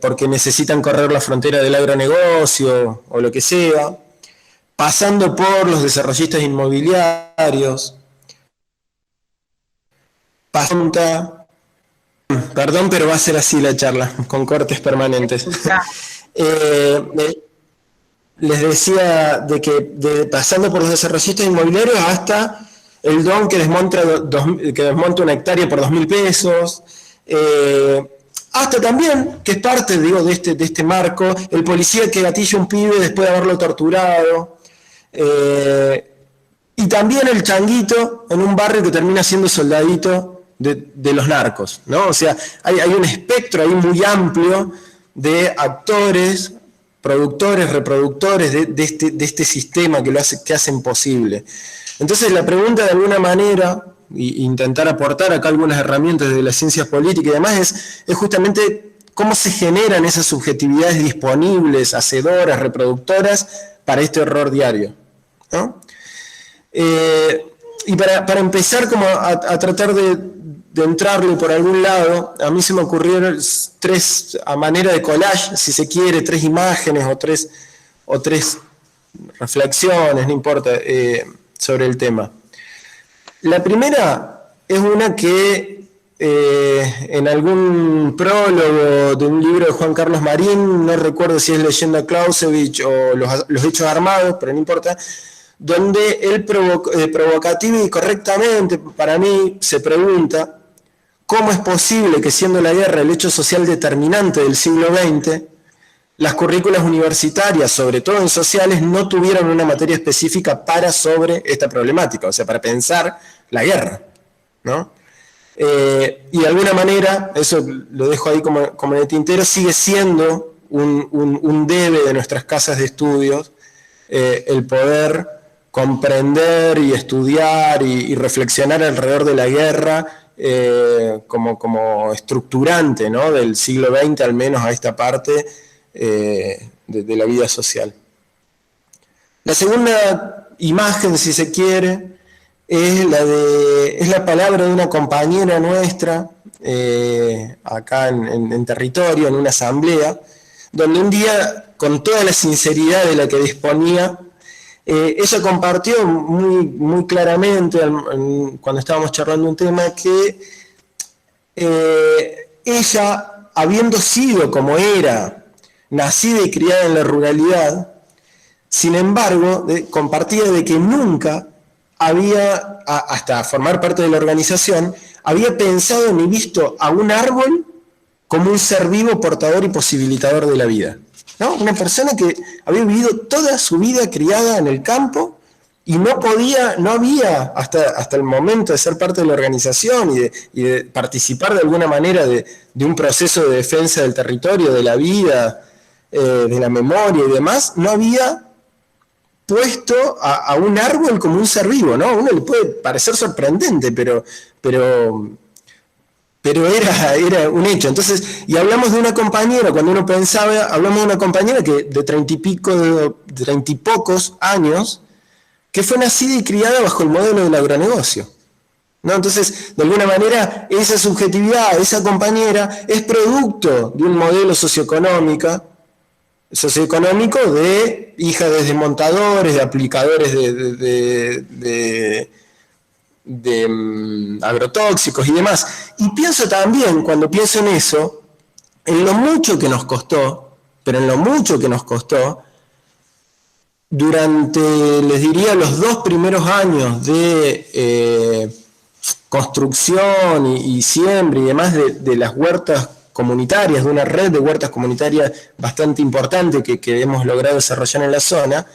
porque necesitan correr la frontera del agronegocio o lo que sea, pasando por los desarrollistas inmobiliarios, perdón, pero va a ser así la charla, con cortes permanentes. Les decía de que pasando por los desarrollistas inmobiliarios hasta el don que desmonta una hectárea por 2.000 pesos, hasta también, que es parte, digo, de este marco, el policía que gatilla un pibe después de haberlo torturado, y también el changuito en un barrio que termina siendo soldadito de los narcos, ¿no? O sea, hay un espectro ahí muy amplio de actores, productores, reproductores de este sistema que hacen posible. Entonces la pregunta, de alguna manera, e intentar aportar acá algunas herramientas de las ciencias políticas y demás, es justamente cómo se generan esas subjetividades disponibles, hacedoras, reproductoras para este horror diario, ¿no? Y para empezar como a tratar de entrarle por algún lado, a mí se me ocurrieron tres, a manera de collage, si se quiere, tres imágenes o tres reflexiones, no importa, sobre el tema. La primera es una que en algún prólogo de un libro de Juan Carlos Marín, no recuerdo si es Leyenda Clausewitz o los Hechos Armados, pero no importa, donde él provocativo y correctamente, para mí, se pregunta cómo es posible que, siendo la guerra el hecho social determinante del siglo XX, las currículas universitarias, sobre todo en sociales, no tuvieran una materia específica sobre esta problemática, o sea, para pensar la guerra, ¿no? Y de alguna manera, eso lo dejo ahí como en el tintero, sigue siendo un debe de nuestras casas de estudios, el poder comprender y estudiar y reflexionar alrededor de la guerra como estructurante, ¿no? Del siglo XX, al menos a esta parte de la vida social. La segunda imagen, si se quiere, es la palabra de una compañera nuestra acá en territorio, en una asamblea, donde un día, con toda la sinceridad de la que disponía, ella compartió muy claramente, cuando estábamos charlando un tema, que ella, habiendo sido como era, nacida y criada en la ruralidad, sin embargo, compartía de que nunca había, hasta formar parte de la organización, había pensado ni visto a un árbol como un ser vivo portador y posibilitador de la vida, ¿no? Una persona que había vivido toda su vida criada en el campo y no había hasta el momento de ser parte de la organización y de participar de alguna manera de un proceso de defensa del territorio, de la vida, de la memoria y demás, no había puesto a un árbol como un ser vivo, ¿no? A uno le puede parecer sorprendente, pero era un hecho. Entonces, y hablamos de una compañera, cuando uno pensaba, hablamos de una compañera que de 30 y pocos años, que fue nacida y criada bajo el modelo del agronegocio, ¿no? Entonces, de alguna manera, esa subjetividad, esa compañera, es producto de un modelo socioeconómico de hija de desmontadores, de aplicadores de agrotóxicos y demás. Y pienso también, cuando pienso en eso, en lo mucho que nos costó, durante, les diría, los 2 primeros años de construcción y siembra y demás de las huertas comunitarias, de una red de huertas comunitarias bastante importante que hemos logrado desarrollar en la zona,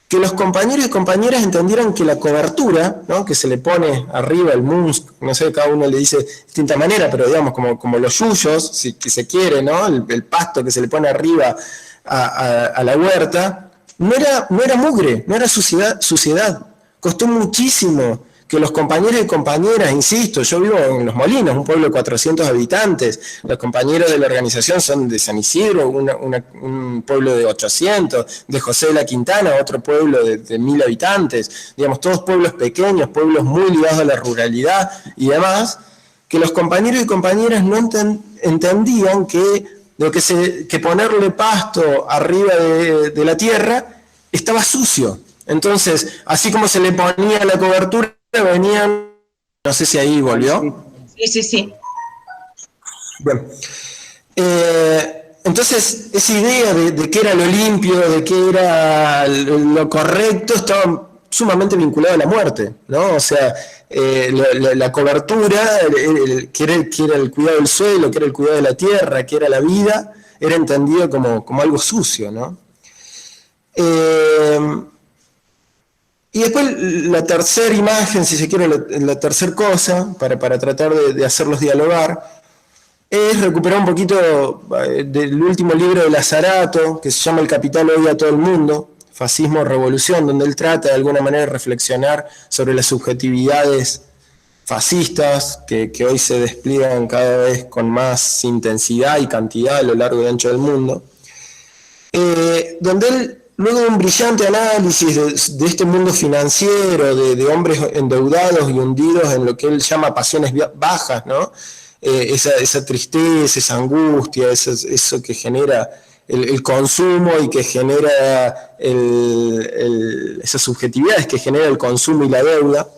que los compañeros y compañeras entendieran que la cobertura, ¿no?, que se le pone arriba, el mus, no sé, cada uno le dice de distinta manera, pero digamos como los yuyos, si se quiere, ¿no?, el pasto que se le pone arriba a la huerta, no era mugre, no era suciedad. Costó muchísimo que los compañeros y compañeras, insisto, yo vivo en Los Molinos, un pueblo de 400 habitantes, los compañeros de la organización son de San Isidro, un pueblo de 800, de José de la Quintana, otro pueblo de 1000 habitantes, digamos, todos pueblos pequeños, pueblos muy ligados a la ruralidad y demás, que los compañeros y compañeras no entendían que ponerle pasto arriba de la tierra estaba sucio. Entonces, así como se le ponía la cobertura, venían, no sé si ahí volvió. Sí. Bueno, entonces esa idea de qué era lo limpio, de qué era lo correcto, estaba sumamente vinculado a la muerte, ¿no? O sea, la cobertura, que era el cuidado del suelo, que era el cuidado de la tierra, que era la vida, era entendido como algo sucio, ¿no? Y después la tercera imagen, si se quiere, la tercera cosa, para tratar de hacerlos dialogar, es recuperar un poquito del último libro de Lazzarato, que se llama El capital odia a todo el mundo, Fascismo o Revolución, donde él trata de alguna manera de reflexionar sobre las subjetividades fascistas que hoy se despliegan cada vez con más intensidad y cantidad a lo largo y ancho del mundo, donde él, luego de un brillante análisis de este mundo financiero, de hombres endeudados y hundidos en lo que él llama pasiones bajas, ¿no? Esa tristeza, esa angustia, eso que genera el consumo y que genera esas subjetividades que genera el consumo y la deuda,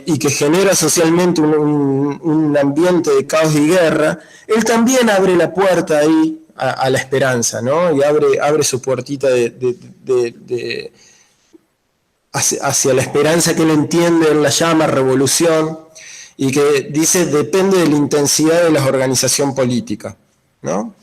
y que genera socialmente un ambiente de caos y guerra, él también abre la puerta ahí a la esperanza, ¿no? Y abre su puertita hacia la esperanza que él entiende, él la llama revolución, y que dice depende de la intensidad de la organización política, ¿no?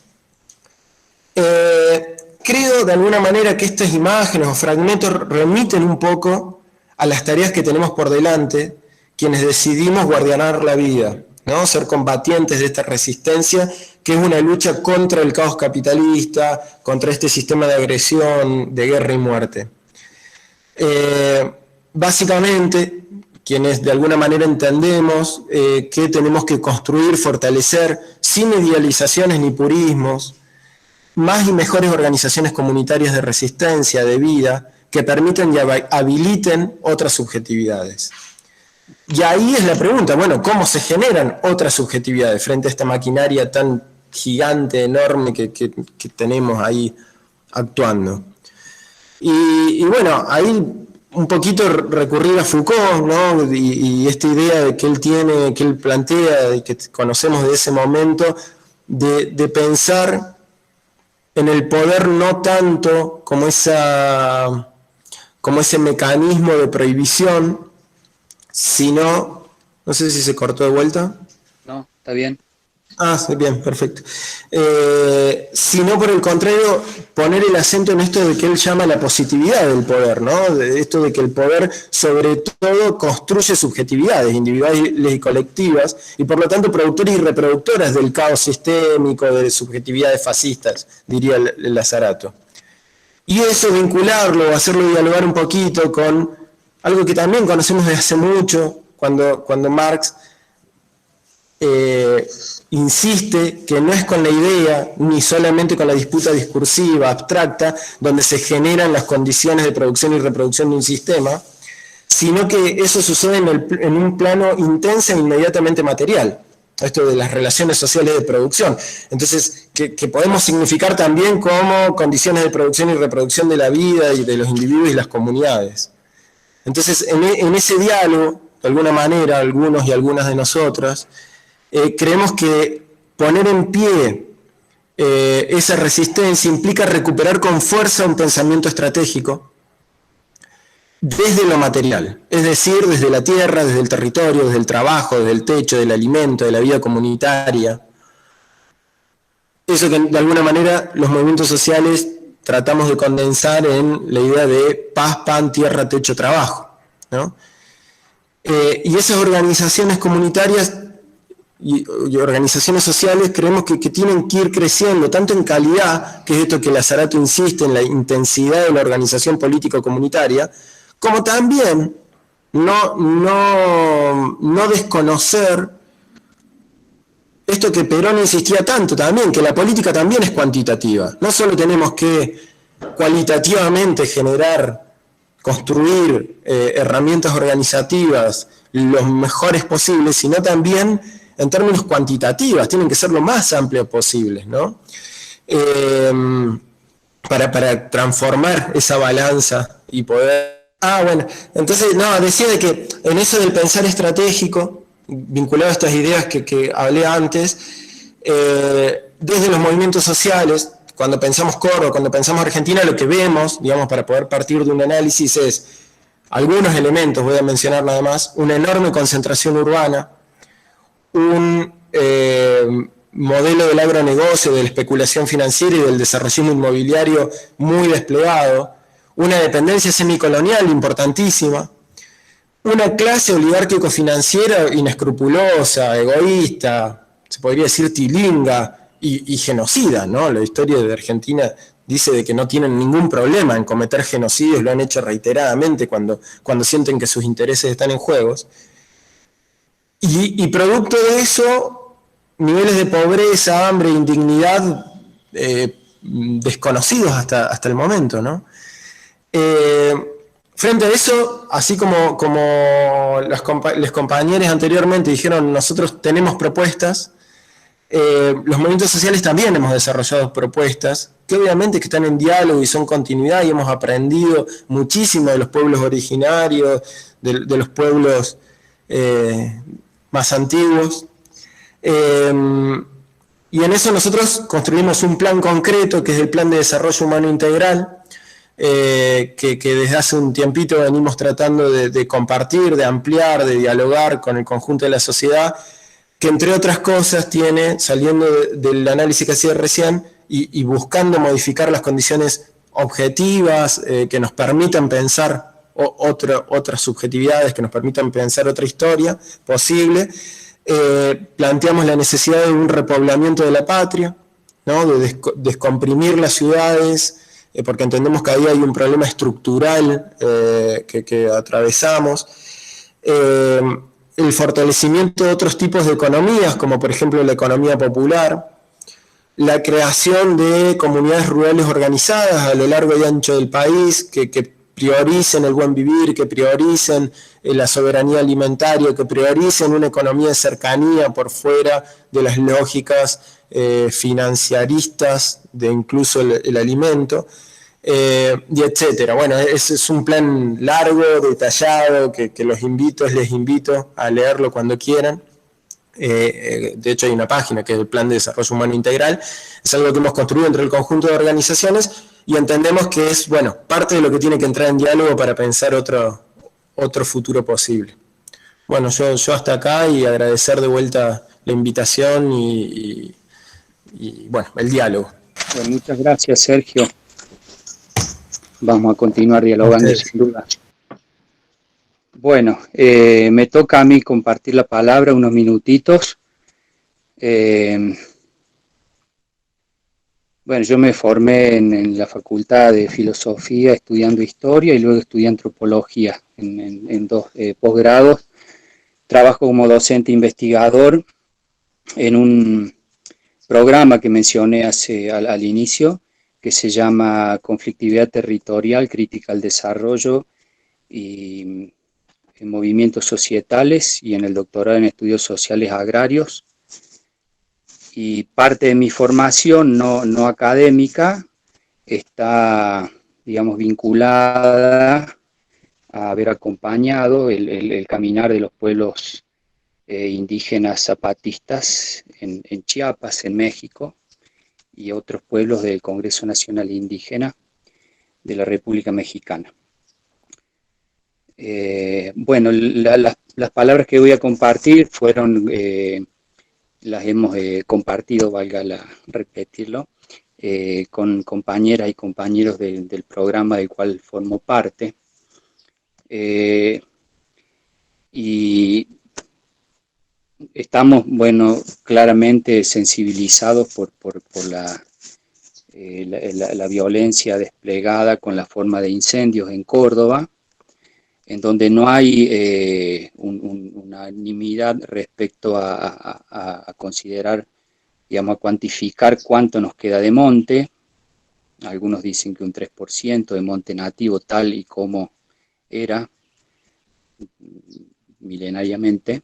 Creo de alguna manera que estas imágenes o fragmentos remiten un poco a las tareas que tenemos por delante, quienes decidimos guardianar la vida, ¿no? Ser combatientes de esta resistencia, que es una lucha contra el caos capitalista, contra este sistema de agresión, de guerra y muerte. Básicamente, quienes de alguna manera entendemos que tenemos que construir, fortalecer, sin idealizaciones ni purismos, más y mejores organizaciones comunitarias de resistencia, de vida, que permitan y habiliten otras subjetividades. Y ahí es la pregunta, bueno, ¿cómo se generan otras subjetividades frente a esta maquinaria tan gigante, enorme que tenemos ahí actuando? Y bueno, ahí un poquito recurrir a Foucault, ¿no? Y esta idea de que él plantea y que conocemos de ese momento, de pensar en el poder no tanto como ese mecanismo de prohibición, sino, no sé si se cortó de vuelta. No, está bien. Sí, bien, perfecto. Sino por el contrario, poner el acento en esto de que él llama la positividad del poder, ¿no? De esto de que el poder, sobre todo, construye subjetividades individuales y colectivas, y por lo tanto productores y reproductoras del caos sistémico, de subjetividades fascistas, diría el Lazzarato. Y eso vincularlo, hacerlo dialogar un poquito con algo que también conocemos desde hace mucho, cuando Marx insiste que no es con la idea, ni solamente con la disputa discursiva, abstracta, donde se generan las condiciones de producción y reproducción de un sistema, sino que eso sucede en un plano intenso e inmediatamente material, esto de las relaciones sociales de producción. Entonces, que podemos significar también como condiciones de producción y reproducción de la vida y de los individuos y las comunidades. Entonces, en ese diálogo, de alguna manera, algunos y algunas de nosotras, creemos que poner en pie esa resistencia implica recuperar con fuerza un pensamiento estratégico desde lo material, es decir, desde la tierra, desde el territorio, desde el trabajo, desde el techo, del alimento, de la vida comunitaria. Eso que de alguna manera los movimientos sociales tratamos de condensar en la idea de paz, pan, tierra, techo, trabajo, ¿no? Y esas organizaciones comunitarias y organizaciones sociales creemos que tienen que ir creciendo, tanto en calidad, que es esto que Lazzarato insiste, en la intensidad de la organización político-comunitaria, como también no desconocer esto que Perón insistía tanto también, que la política también es cuantitativa. No solo tenemos que cualitativamente construir herramientas organizativas los mejores posibles, sino también en términos cuantitativos, tienen que ser lo más amplios posibles, ¿no? Para transformar esa balanza y poder... bueno, entonces, decía de que en eso del pensar estratégico, vinculado a estas ideas que hablé antes, desde los movimientos sociales, cuando pensamos Córdoba, cuando pensamos Argentina, lo que vemos, digamos, para poder partir de un análisis es algunos elementos, voy a mencionar nada más, una enorme concentración urbana, un modelo del agronegocio, de la especulación financiera y del desarrollismo inmobiliario muy desplegado, una dependencia semicolonial importantísima, una clase oligárquico-financiera inescrupulosa, egoísta, se podría decir tilinga y genocida, ¿no? La historia de Argentina dice de que no tienen ningún problema en cometer genocidios, lo han hecho reiteradamente cuando sienten que sus intereses están en juegos. Y producto de eso, niveles de pobreza, hambre, indignidad desconocidos hasta el momento, ¿no? Frente a eso, así como los compañeros anteriormente dijeron, nosotros tenemos propuestas, los movimientos sociales también hemos desarrollado propuestas, que obviamente que están en diálogo y son continuidad, y hemos aprendido muchísimo de los pueblos originarios, de los pueblos más antiguos. Y en eso nosotros construimos un plan concreto, que es el Plan de Desarrollo Humano Integral, que desde hace un tiempito venimos tratando de compartir, de ampliar, de dialogar con el conjunto de la sociedad, que entre otras cosas tiene, saliendo del análisis que hacía recién, y buscando modificar las condiciones objetivas que nos permitan pensar otras subjetividades, que nos permitan pensar otra historia posible, planteamos la necesidad de un repoblamiento de la patria, ¿no? De descomprimir las ciudades, porque entendemos que ahí hay un problema estructural que atravesamos, el fortalecimiento de otros tipos de economías, como por ejemplo la economía popular, la creación de comunidades rurales organizadas a lo largo y ancho del país, que prioricen el buen vivir, que prioricen la soberanía alimentaria, que prioricen una economía de cercanía por fuera de las lógicas financiaristas de incluso el alimento, y etcétera. Bueno, ese es un plan largo, detallado, que les invito a leerlo cuando quieran. De hecho hay una página que es el Plan de Desarrollo Humano Integral, es algo que hemos construido entre el conjunto de organizaciones y entendemos que es, parte de lo que tiene que entrar en diálogo para pensar otro futuro posible. Bueno, yo hasta acá, y agradecer de vuelta la invitación y, bueno, el diálogo. Bueno, muchas gracias, Sergio. Vamos a continuar A dialogando ustedes. sin duda. Bueno, me toca a mí compartir la palabra unos minutitos. Bueno, yo me formé en la Facultad de Filosofía estudiando Historia y luego estudié Antropología en dos posgrados. Trabajo como docente investigador en un programa que mencioné al inicio, que se llama Conflictividad Territorial, Crítica al Desarrollo y en Movimientos Societales, y en el doctorado en Estudios Sociales Agrarios. Y parte de mi formación no académica está, digamos, vinculada a haber acompañado el caminar de los pueblos indígenas zapatistas en Chiapas, en México, y otros pueblos del Congreso Nacional Indígena de la República Mexicana. Bueno, las palabras que voy a compartir fueron, las hemos compartido, valga repetirlo, con compañeras y compañeros del programa del cual formo parte. Y estamos, bueno, claramente sensibilizados por la violencia desplegada con la forma de incendios en Córdoba, en donde no hay unanimidad respecto a considerar, digamos, a cuantificar cuánto nos queda de monte. Algunos dicen que un 3% de monte nativo tal y como era milenariamente,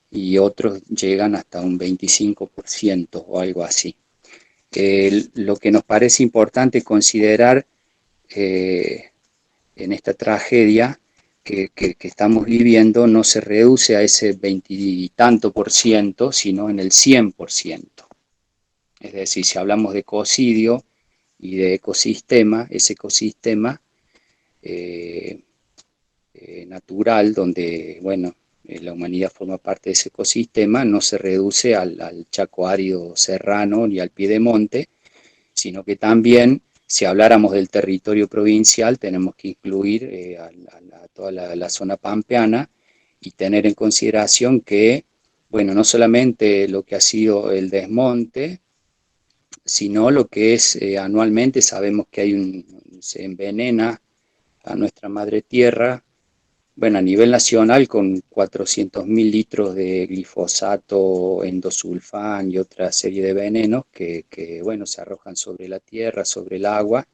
y otros llegan hasta un 25% o algo así. Lo que nos parece importante considerar en esta tragedia que estamos viviendo no se reduce a ese 20 y tanto por ciento, sino en el 100%. Es decir, si hablamos de ecocidio y de ecosistema, ese ecosistema natural, donde, bueno, la humanidad forma parte de ese ecosistema, no se reduce al Chaco árido serrano ni al piedemonte, sino que también, si habláramos del territorio provincial, tenemos que incluir a toda la zona pampeana y tener en consideración que, bueno, no solamente lo que ha sido el desmonte, sino lo que es anualmente, sabemos que se envenena a nuestra madre tierra, bueno, a nivel nacional con 400.000 litros de glifosato, endosulfán y otra serie de venenos que, bueno, se arrojan sobre la tierra, sobre el agua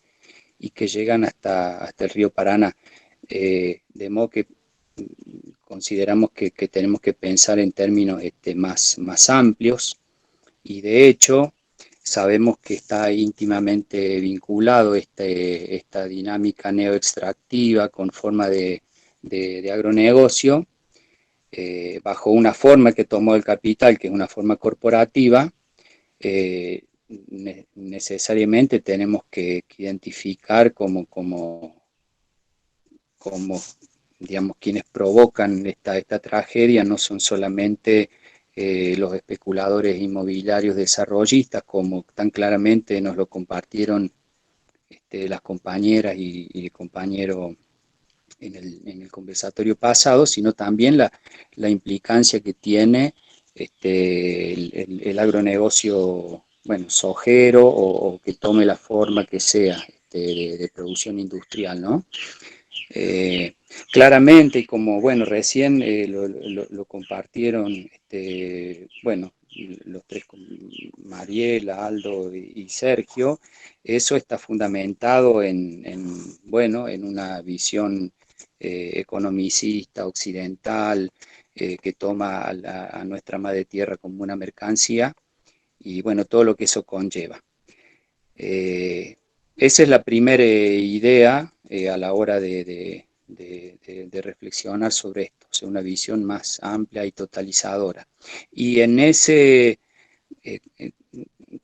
y que llegan hasta el río Paraná. De modo que consideramos que tenemos que pensar en términos más amplios, y de hecho sabemos que está íntimamente vinculado esta dinámica neoextractiva con forma de agronegocio, bajo una forma que tomó el capital, que es una forma corporativa. Necesariamente tenemos que identificar como digamos, quienes provocan esta tragedia no son solamente los especuladores inmobiliarios desarrollistas, como tan claramente nos lo compartieron las compañeras y el compañero en el conversatorio pasado, sino también la implicancia que tiene el agronegocio, bueno, sojero o que tome la forma que sea de producción industrial, ¿no? Claramente, y como, bueno, recién lo compartieron, bueno, los tres, Mariela, Aldo y Sergio, eso está fundamentado bueno, en una visión economicista, occidental, que toma a nuestra madre tierra como una mercancía, y bueno, todo lo que eso conlleva. Esa es la primera idea a la hora de reflexionar sobre esto, o sea, una visión más amplia y totalizadora. Y en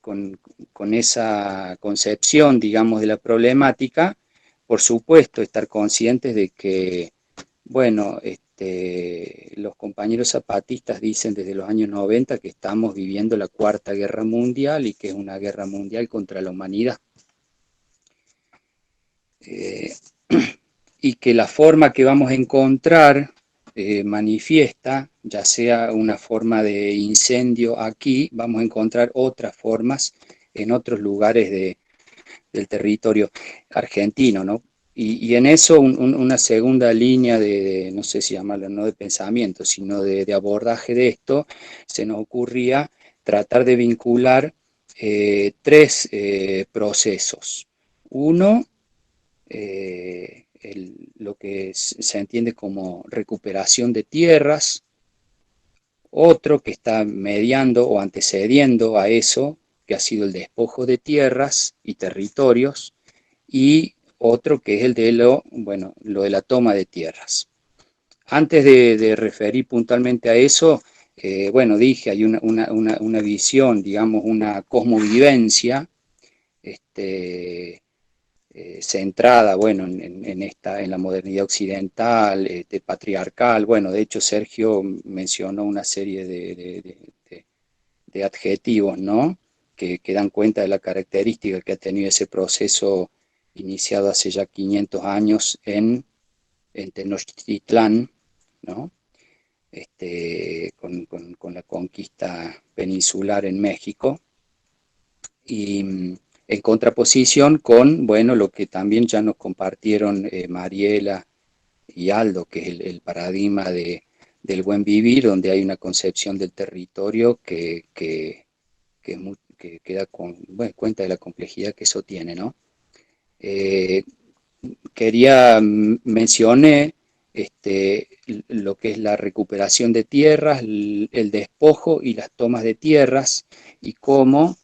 con esa concepción, digamos, de la problemática, por supuesto, estar conscientes de que, bueno, los compañeros zapatistas dicen desde los años 90 que estamos viviendo la Cuarta Guerra Mundial y que es una guerra mundial contra la humanidad. Y que la forma que vamos a encontrar manifiesta, ya sea una forma de incendio aquí, vamos a encontrar otras formas en otros lugares del territorio argentino, ¿no? Y en eso una segunda línea no sé si llamarlo, no de pensamiento, sino de abordaje de esto, se nos ocurría tratar de vincular tres procesos. Uno, lo que se entiende como recuperación de tierras, otro que está mediando o antecediendo a eso, que ha sido el despojo de tierras y territorios, y otro que es el de lo de la toma de tierras. Antes de referir puntualmente a eso, dije, hay una visión, digamos, una cosmovivencia, centrada, en la modernidad occidental, patriarcal. De hecho, Sergio mencionó una serie de adjetivos, ¿no? Que dan cuenta de la característica que ha tenido ese proceso iniciado hace ya 500 años en Tenochtitlán, ¿no? Con la conquista peninsular en México. Y en contraposición con, lo que también ya nos compartieron Mariela y Aldo, que es el paradigma del buen vivir, donde hay una concepción del territorio que da cuenta de la complejidad que eso tiene, ¿no? Mencioné lo que es la recuperación de tierras, el despojo y las tomas de tierras, y cómo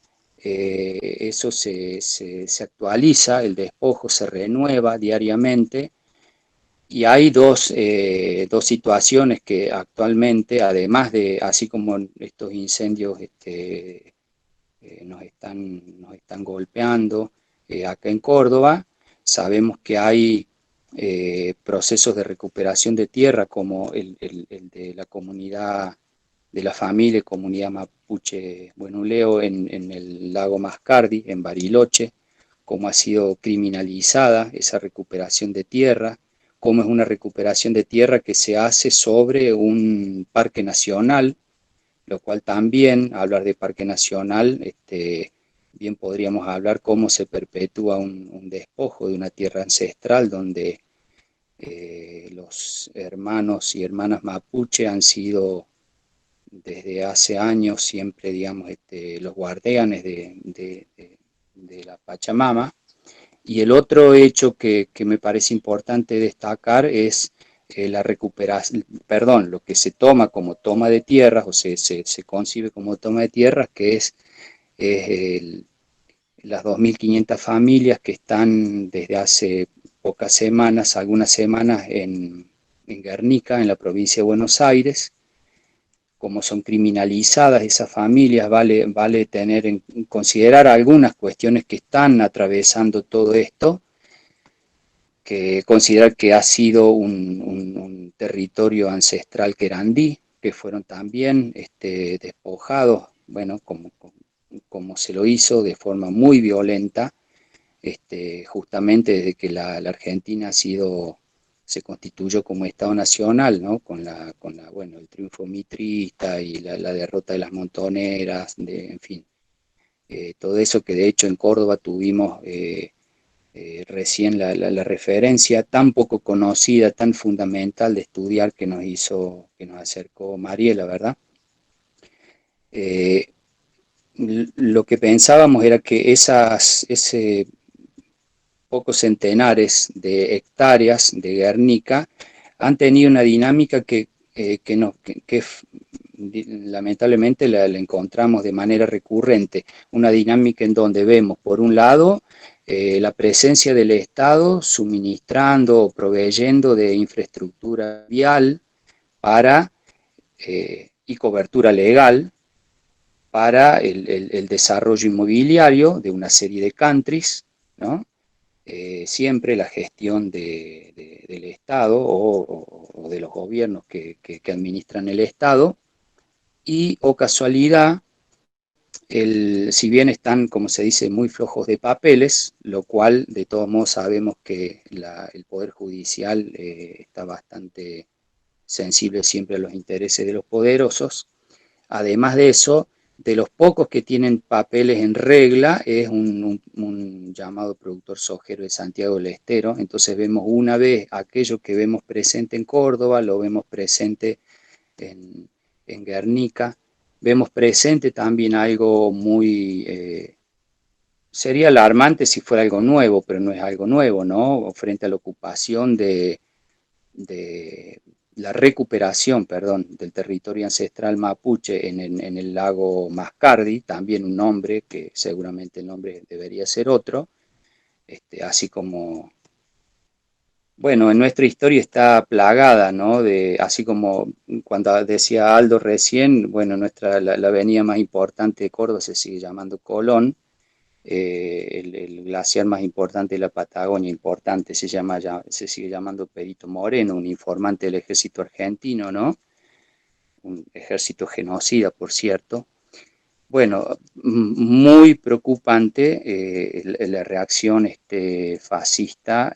eso se actualiza, el despojo se renueva diariamente, y hay dos situaciones que actualmente, además de, así como estos incendios nos están golpeando acá en Córdoba, sabemos que hay procesos de recuperación de tierra como el de la comunidad, de la familia comunidad mapuche Buenuleo en el lago Mascardi, en Bariloche, cómo ha sido criminalizada esa recuperación de tierra, cómo es una recuperación de tierra que se hace sobre un parque nacional, lo cual también, hablar de parque nacional, bien podríamos hablar cómo se perpetúa un despojo de una tierra ancestral donde los hermanos y hermanas mapuche han sido desde hace años siempre, digamos, los guardianes de la Pachamama. Y el otro hecho que me parece importante destacar es la recuperación, lo que se toma como toma de tierras, o se concibe como toma de tierras, que es las 2.500 familias que están desde hace pocas semanas, algunas semanas en Guernica, en la provincia de Buenos Aires. Como son criminalizadas esas familias, vale tener en considerar algunas cuestiones que están atravesando todo esto, que considerar que ha sido un territorio ancestral querandí, que fueron también despojados, como se lo hizo de forma muy violenta, justamente desde que la Argentina se constituyó como Estado Nacional, ¿no? Con el triunfo mitrista y la derrota de las montoneras, en fin, todo eso que de hecho en Córdoba tuvimos recién la referencia tan poco conocida, tan fundamental de estudiar que nos acercó Mariela, ¿verdad? Lo que pensábamos era que ese pocos centenares de hectáreas de Guernica han tenido una dinámica que lamentablemente la encontramos de manera recurrente, una dinámica en donde vemos, por un lado, la presencia del Estado suministrando o proveyendo de infraestructura vial y cobertura legal para el desarrollo inmobiliario de una serie de countries, ¿no? Siempre la gestión del Estado o de los gobiernos que administran el Estado, y, o casualidad, si bien están, como se dice, muy flojos de papeles, lo cual de todos modos sabemos que el Poder Judicial está bastante sensible siempre a los intereses de los poderosos. Además de eso, de los pocos que tienen papeles en regla, es un llamado productor sojero de Santiago del Estero. Entonces vemos una vez aquello que vemos presente en Córdoba, lo vemos presente en Guernica, vemos presente también algo muy, sería alarmante si fuera algo nuevo, pero no es algo nuevo, ¿no? Frente a la ocupación de la recuperación, perdón, del territorio ancestral mapuche en el lago Mascardi, también un nombre que seguramente el nombre debería ser otro, así como, bueno, en nuestra historia está plagada, ¿no? Así como cuando decía Aldo recién, bueno, la avenida más importante de Córdoba se sigue llamando Colón. El glaciar más importante de la Patagonia, importante, se sigue llamando Perito Moreno, un informante del ejército argentino, ¿no? Un ejército genocida, por cierto. Bueno, muy preocupante la reacción fascista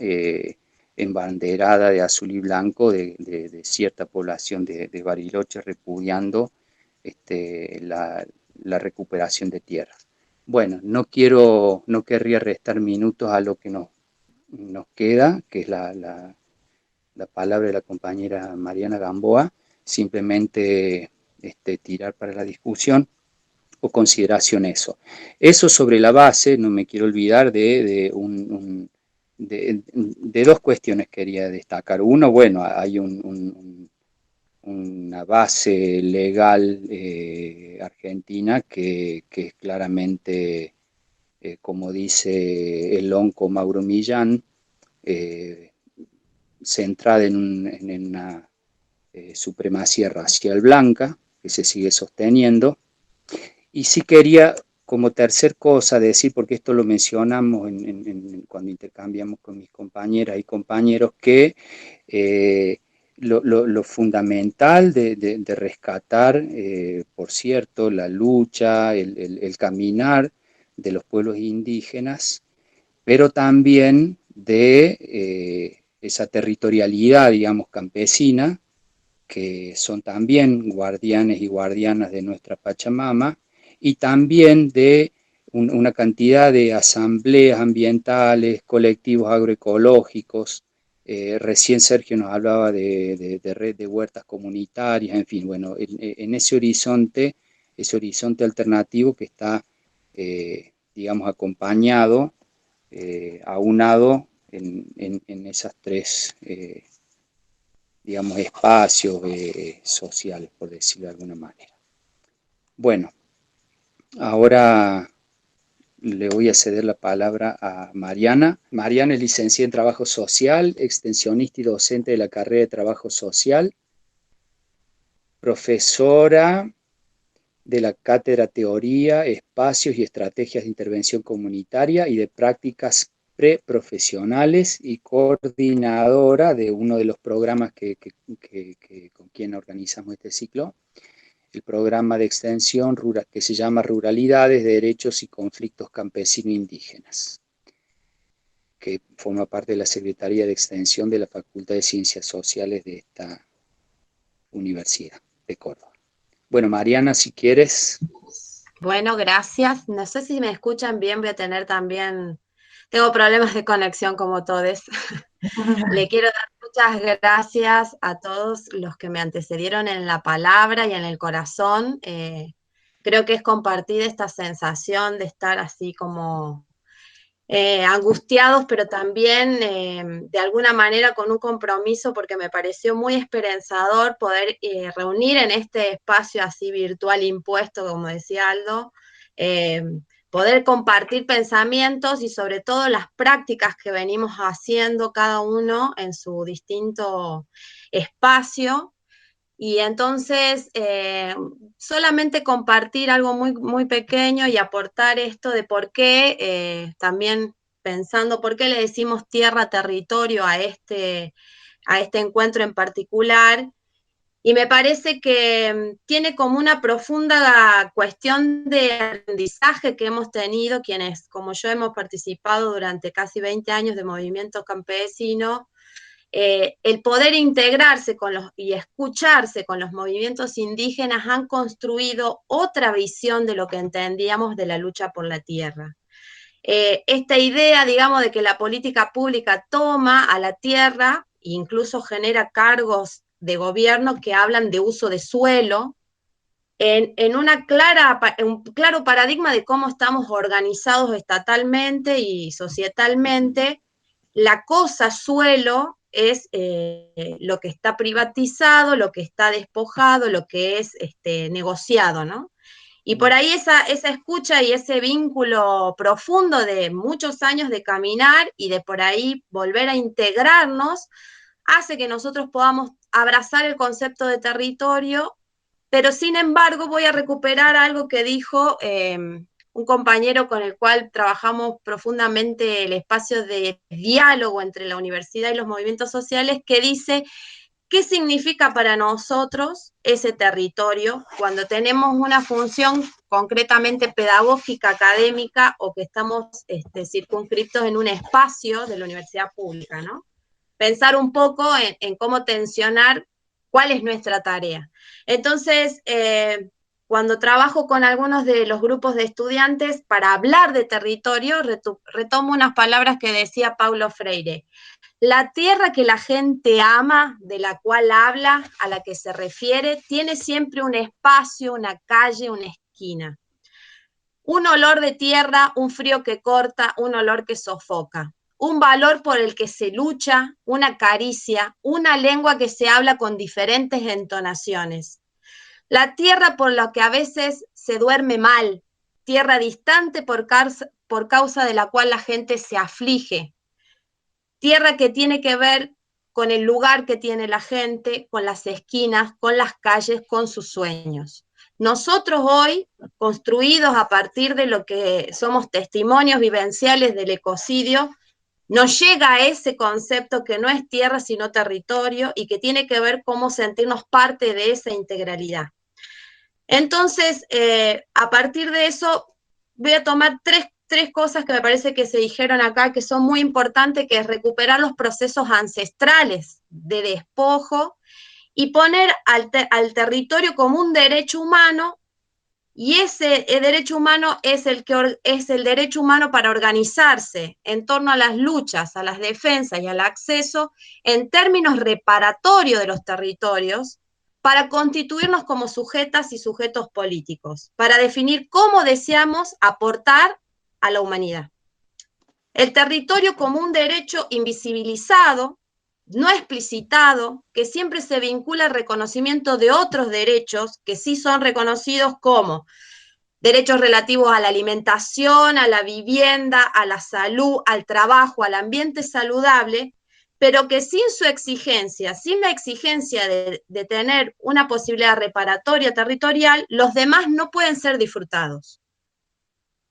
embanderada de azul y blanco de cierta población de Bariloche repudiando la recuperación de tierras. Bueno, no querría restar minutos a lo que nos queda, que es la palabra de la compañera Mariana Gamboa, simplemente tirar para la discusión o consideración eso. Eso sobre la base, no me quiero olvidar de dos cuestiones que quería destacar. Uno, bueno, hay una base legal argentina que es claramente, como dice el onco Mauro Millán, centrada en una supremacía racial blanca que se sigue sosteniendo. Y sí quería, como tercer cosa, decir, porque esto lo mencionamos cuando intercambiamos con mis compañeras y compañeros, que lo fundamental de rescatar, por cierto, la lucha, el caminar de los pueblos indígenas, pero también de esa territorialidad, digamos, campesina, que son también guardianes y guardianas de nuestra Pachamama, y también de una cantidad de asambleas ambientales, colectivos agroecológicos. Recién Sergio nos hablaba de red de huertas comunitarias, en fin, bueno, en ese horizonte alternativo que está, digamos, acompañado, aunado en esas tres, digamos, espacios sociales, por decirlo de alguna manera. Bueno, ahora le voy a ceder la palabra a Mariana. Mariana es licenciada en Trabajo Social, extensionista y docente de la carrera de Trabajo Social, profesora de la Cátedra Teoría, Espacios y Estrategias de Intervención Comunitaria y de Prácticas Preprofesionales y coordinadora de uno de los programas con quien organizamos este ciclo, el programa de extensión que se llama Ruralidades, Derechos y Conflictos Campesino-Indígenas, que forma parte de la Secretaría de Extensión de la Facultad de Ciencias Sociales de esta Universidad de Córdoba. Bueno, Mariana, si quieres. Bueno, gracias. No sé si me escuchan bien, voy a tener también, tengo problemas de conexión como todos. Le quiero dar muchas gracias a todos los que me antecedieron en la palabra y en el corazón. Creo que es compartir esta sensación de estar así como angustiados, pero también de alguna manera con un compromiso, porque me pareció muy esperanzador poder reunir en este espacio así virtual impuesto, como decía Aldo, poder compartir pensamientos y sobre todo las prácticas que venimos haciendo cada uno en su distinto espacio. Y entonces, solamente compartir algo muy, muy pequeño y aportar esto de por qué, también pensando por qué le decimos tierra, territorio a a este encuentro en particular, y me parece que tiene como una profunda cuestión de aprendizaje que hemos tenido quienes, como yo, hemos participado durante casi 20 años de movimiento campesino, el poder integrarse y escucharse con los movimientos indígenas han construido otra visión de lo que entendíamos de la lucha por la tierra. Esta idea, digamos, de que la política pública toma a la tierra e incluso genera cargos de gobierno que hablan de uso de suelo, en un claro paradigma de cómo estamos organizados estatalmente y societalmente. La cosa suelo es lo que está privatizado, lo que está despojado, lo que es negociado, ¿no? Y por ahí esa escucha y ese vínculo profundo de muchos años de caminar y de por ahí volver a integrarnos, hace que nosotros podamos abrazar el concepto de territorio, pero sin embargo voy a recuperar algo que dijo un compañero con el cual trabajamos profundamente el espacio de diálogo entre la universidad y los movimientos sociales, que dice: ¿qué significa para nosotros ese territorio cuando tenemos una función concretamente pedagógica, académica, o que estamos circunscriptos en un espacio de la universidad pública, ¿no? Pensar un poco en cómo tensionar cuál es nuestra tarea. Entonces, cuando trabajo con algunos de los grupos de estudiantes para hablar de territorio, retomo unas palabras que decía Paulo Freire: la tierra que la gente ama, de la cual habla, a la que se refiere, tiene siempre un espacio, una calle, una esquina. Un olor de tierra, un frío que corta, un olor que sofoca. Un valor por el que se lucha, una caricia, una lengua que se habla con diferentes entonaciones. La tierra por la que a veces se duerme mal, tierra distante por causa de la cual la gente se aflige. Tierra que tiene que ver con el lugar que tiene la gente, con las esquinas, con las calles, con sus sueños. Nosotros hoy, construidos a partir de lo que somos testimonios vivenciales del ecocidio, nos llega a ese concepto que no es tierra sino territorio y que tiene que ver cómo sentirnos parte de esa integralidad. Entonces, a partir de eso, voy a tomar tres cosas que me parece que se dijeron acá que son muy importantes, que es recuperar los procesos ancestrales de despojo y poner al territorio como un derecho humano, y ese derecho humano es el derecho humano para organizarse en torno a las luchas, a las defensas y al acceso en términos reparatorios de los territorios, para constituirnos como sujetas y sujetos políticos, para definir cómo deseamos aportar a la humanidad. El territorio como un derecho invisibilizado, no explicitado, que siempre se vincula al reconocimiento de otros derechos que sí son reconocidos, como derechos relativos a la alimentación, a la vivienda, a la salud, al trabajo, al ambiente saludable, pero que sin su exigencia, sin la exigencia de tener una posibilidad reparatoria territorial, los demás no pueden ser disfrutados.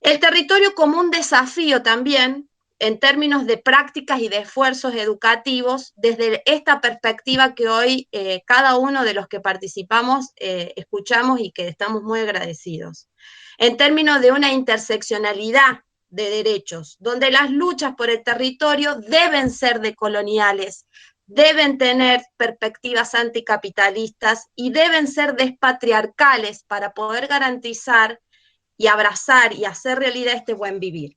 El territorio como un desafío también, en términos de prácticas y de esfuerzos educativos, desde esta perspectiva que hoy cada uno de los que participamos escuchamos y que estamos muy agradecidos. En términos de una interseccionalidad de derechos, donde las luchas por el territorio deben ser decoloniales, deben tener perspectivas anticapitalistas y deben ser despatriarcales para poder garantizar y abrazar y hacer realidad este buen vivir.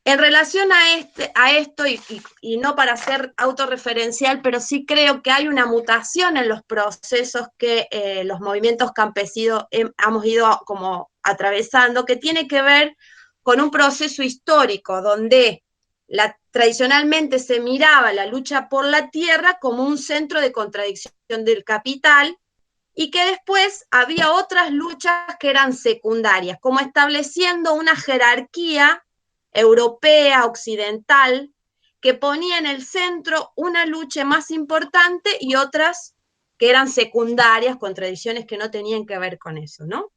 En relación a esto, y no para ser autorreferencial, pero sí creo que hay una mutación en los procesos que los movimientos campesinos hemos ido como atravesando, que tiene que ver con un proceso histórico donde tradicionalmente se miraba la lucha por la tierra como un centro de contradicción del capital, y que después había otras luchas que eran secundarias, como estableciendo una jerarquía europea, occidental, que ponía en el centro una lucha más importante y otras que eran secundarias, contradicciones que no tenían que ver con eso, ¿no?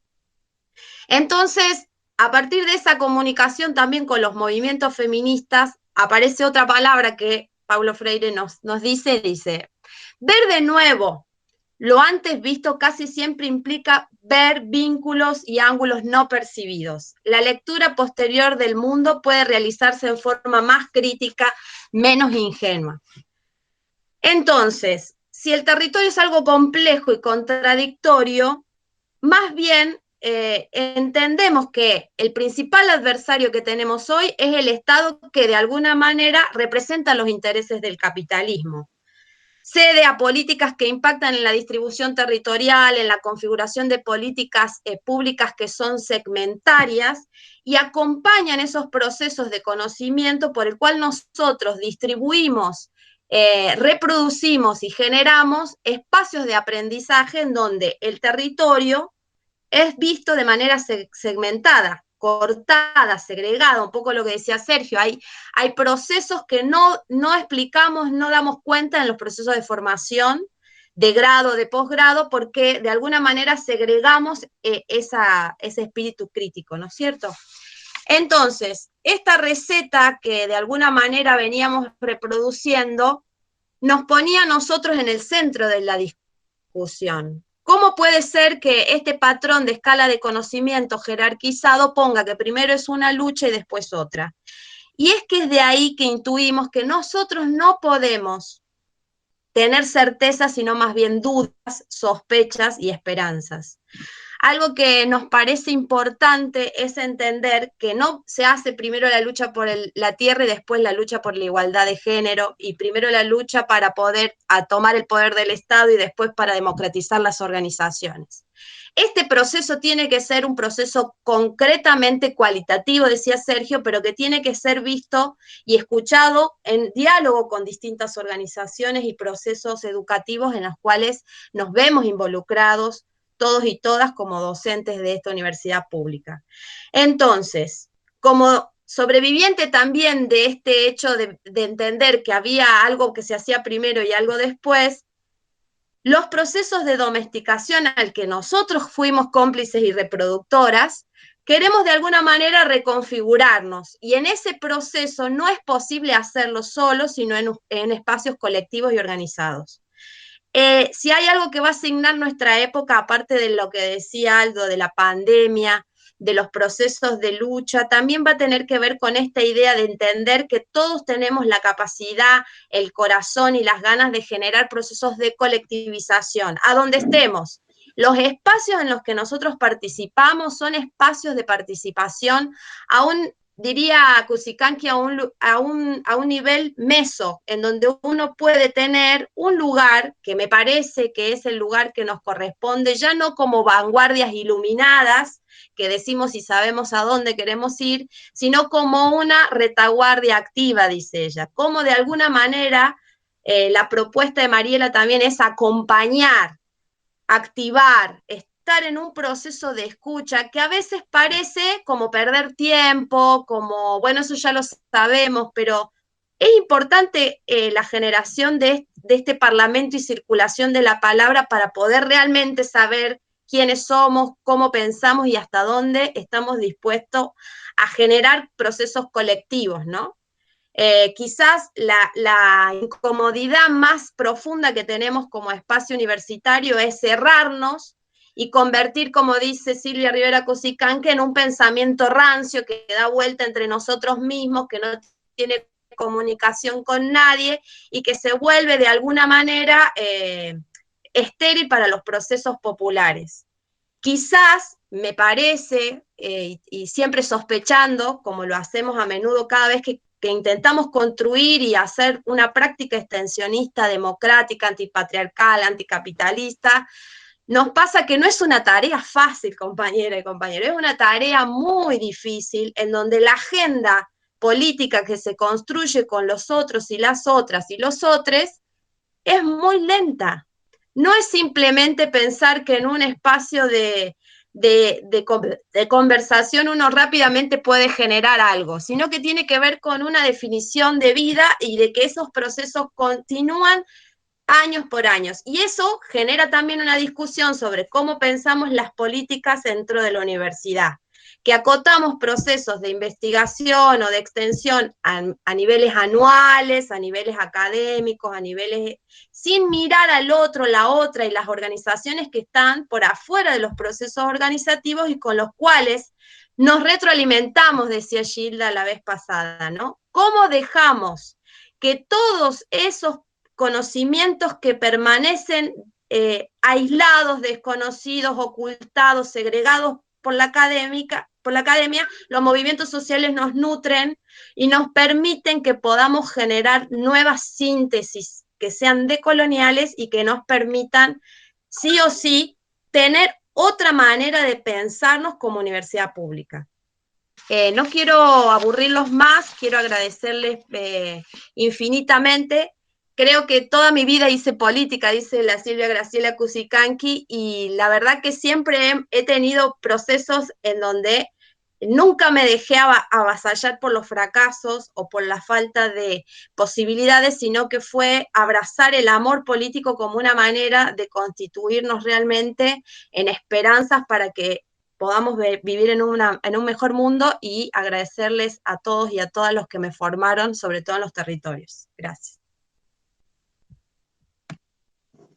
Entonces, a partir de esa comunicación también con los movimientos feministas, aparece otra palabra que Paulo Freire nos dice, ver de nuevo lo antes visto casi siempre implica ver vínculos y ángulos no percibidos. La lectura posterior del mundo puede realizarse en forma más crítica, menos ingenua. Entonces, si el territorio es algo complejo y contradictorio, más bien entendemos que el principal adversario que tenemos hoy es el Estado que de alguna manera representa los intereses del capitalismo. Cede a políticas que impactan en la distribución territorial, en la configuración de políticas públicas que son segmentarias y acompañan esos procesos de conocimiento por el cual nosotros distribuimos, reproducimos y generamos espacios de aprendizaje en donde el territorio es visto de manera segmentada, cortada, segregada, un poco lo que decía Sergio, hay procesos que no explicamos, no damos cuenta en los procesos de formación, de grado, de posgrado, porque de alguna manera segregamos ese espíritu crítico, ¿no es cierto? Entonces, esta receta que de alguna manera veníamos reproduciendo, nos ponía a nosotros en el centro de la discusión. ¿Cómo puede ser que este patrón de escala de conocimiento jerarquizado ponga que primero es una lucha y después otra? Y es que es de ahí que intuimos que nosotros no podemos tener certezas, sino más bien dudas, sospechas y esperanzas. Algo que nos parece importante es entender que no se hace primero la lucha por la tierra y después la lucha por la igualdad de género, y primero la lucha para poder tomar el poder del Estado y después para democratizar las organizaciones. Este proceso tiene que ser un proceso concretamente cualitativo, decía Sergio, pero que tiene que ser visto y escuchado en diálogo con distintas organizaciones y procesos educativos en los cuales nos vemos involucrados todos y todas como docentes de esta universidad pública. Entonces, como sobreviviente también de este hecho de entender que había algo que se hacía primero y algo después, los procesos de domesticación al que nosotros fuimos cómplices y reproductoras, queremos de alguna manera reconfigurarnos, y en ese proceso no es posible hacerlo solo, sino en espacios colectivos y organizados. Si hay algo que va a asignar nuestra época, aparte de lo que decía Aldo, de la pandemia, de los procesos de lucha, también va a tener que ver con esta idea de entender que todos tenemos la capacidad, el corazón y las ganas de generar procesos de colectivización, a donde estemos. Los espacios en los que nosotros participamos son espacios de participación aún, diría Cusicanqui, a un nivel meso, en donde uno puede tener un lugar que me parece que es el lugar que nos corresponde, ya no como vanguardias iluminadas, que decimos y sabemos a dónde queremos ir, sino como una retaguardia activa, dice ella, como de alguna manera la propuesta de Mariela también es acompañar, activar, estar en un proceso de escucha que a veces parece como perder tiempo, como, bueno, eso ya lo sabemos, pero es importante la generación de este parlamento y circulación de la palabra para poder realmente saber quiénes somos, cómo pensamos y hasta dónde estamos dispuestos a generar procesos colectivos, ¿no? Quizás la incomodidad más profunda que tenemos como espacio universitario es cerrarnos y convertir, como dice Silvia Rivera Cosicanque, en un pensamiento rancio que da vuelta entre nosotros mismos, que no tiene comunicación con nadie y que se vuelve de alguna manera estéril para los procesos populares. Quizás, me parece, y siempre sospechando, como lo hacemos a menudo cada vez que intentamos construir y hacer una práctica extensionista, democrática, antipatriarcal, anticapitalista, nos pasa que no es una tarea fácil, compañera y compañero, es una tarea muy difícil en donde la agenda política que se construye con los otros y las otras y los otros es muy lenta. No es simplemente pensar que en un espacio de conversación uno rápidamente puede generar algo, sino que tiene que ver con una definición de vida y de que esos procesos continúan años por años. Y eso genera también una discusión sobre cómo pensamos las políticas dentro de la universidad. que acotamos procesos de investigación o de extensión a niveles anuales, a niveles académicos, a niveles, sin mirar al otro, la otra y las organizaciones que están por afuera de los procesos organizativos y con los cuales nos retroalimentamos, decía Gilda la vez pasada, ¿no? ¿Cómo dejamos que todos esos conocimientos que permanecen aislados, desconocidos, ocultados, segregados por la academia, los movimientos sociales nos nutren y nos permiten que podamos generar nuevas síntesis que sean decoloniales y que nos permitan, sí o sí, tener otra manera de pensarnos como universidad pública. No quiero aburrirlos más, quiero agradecerles infinitamente. Creo que toda mi vida hice política, dice la Silvia Graciela Cusicanqui, y la verdad que siempre he tenido procesos en donde nunca me dejé avasallar por los fracasos o por la falta de posibilidades, sino que fue abrazar el amor político como una manera de constituirnos realmente en esperanzas para que podamos vivir en un mejor mundo, y agradecerles a todos y a todas los que me formaron, sobre todo en los territorios. Gracias.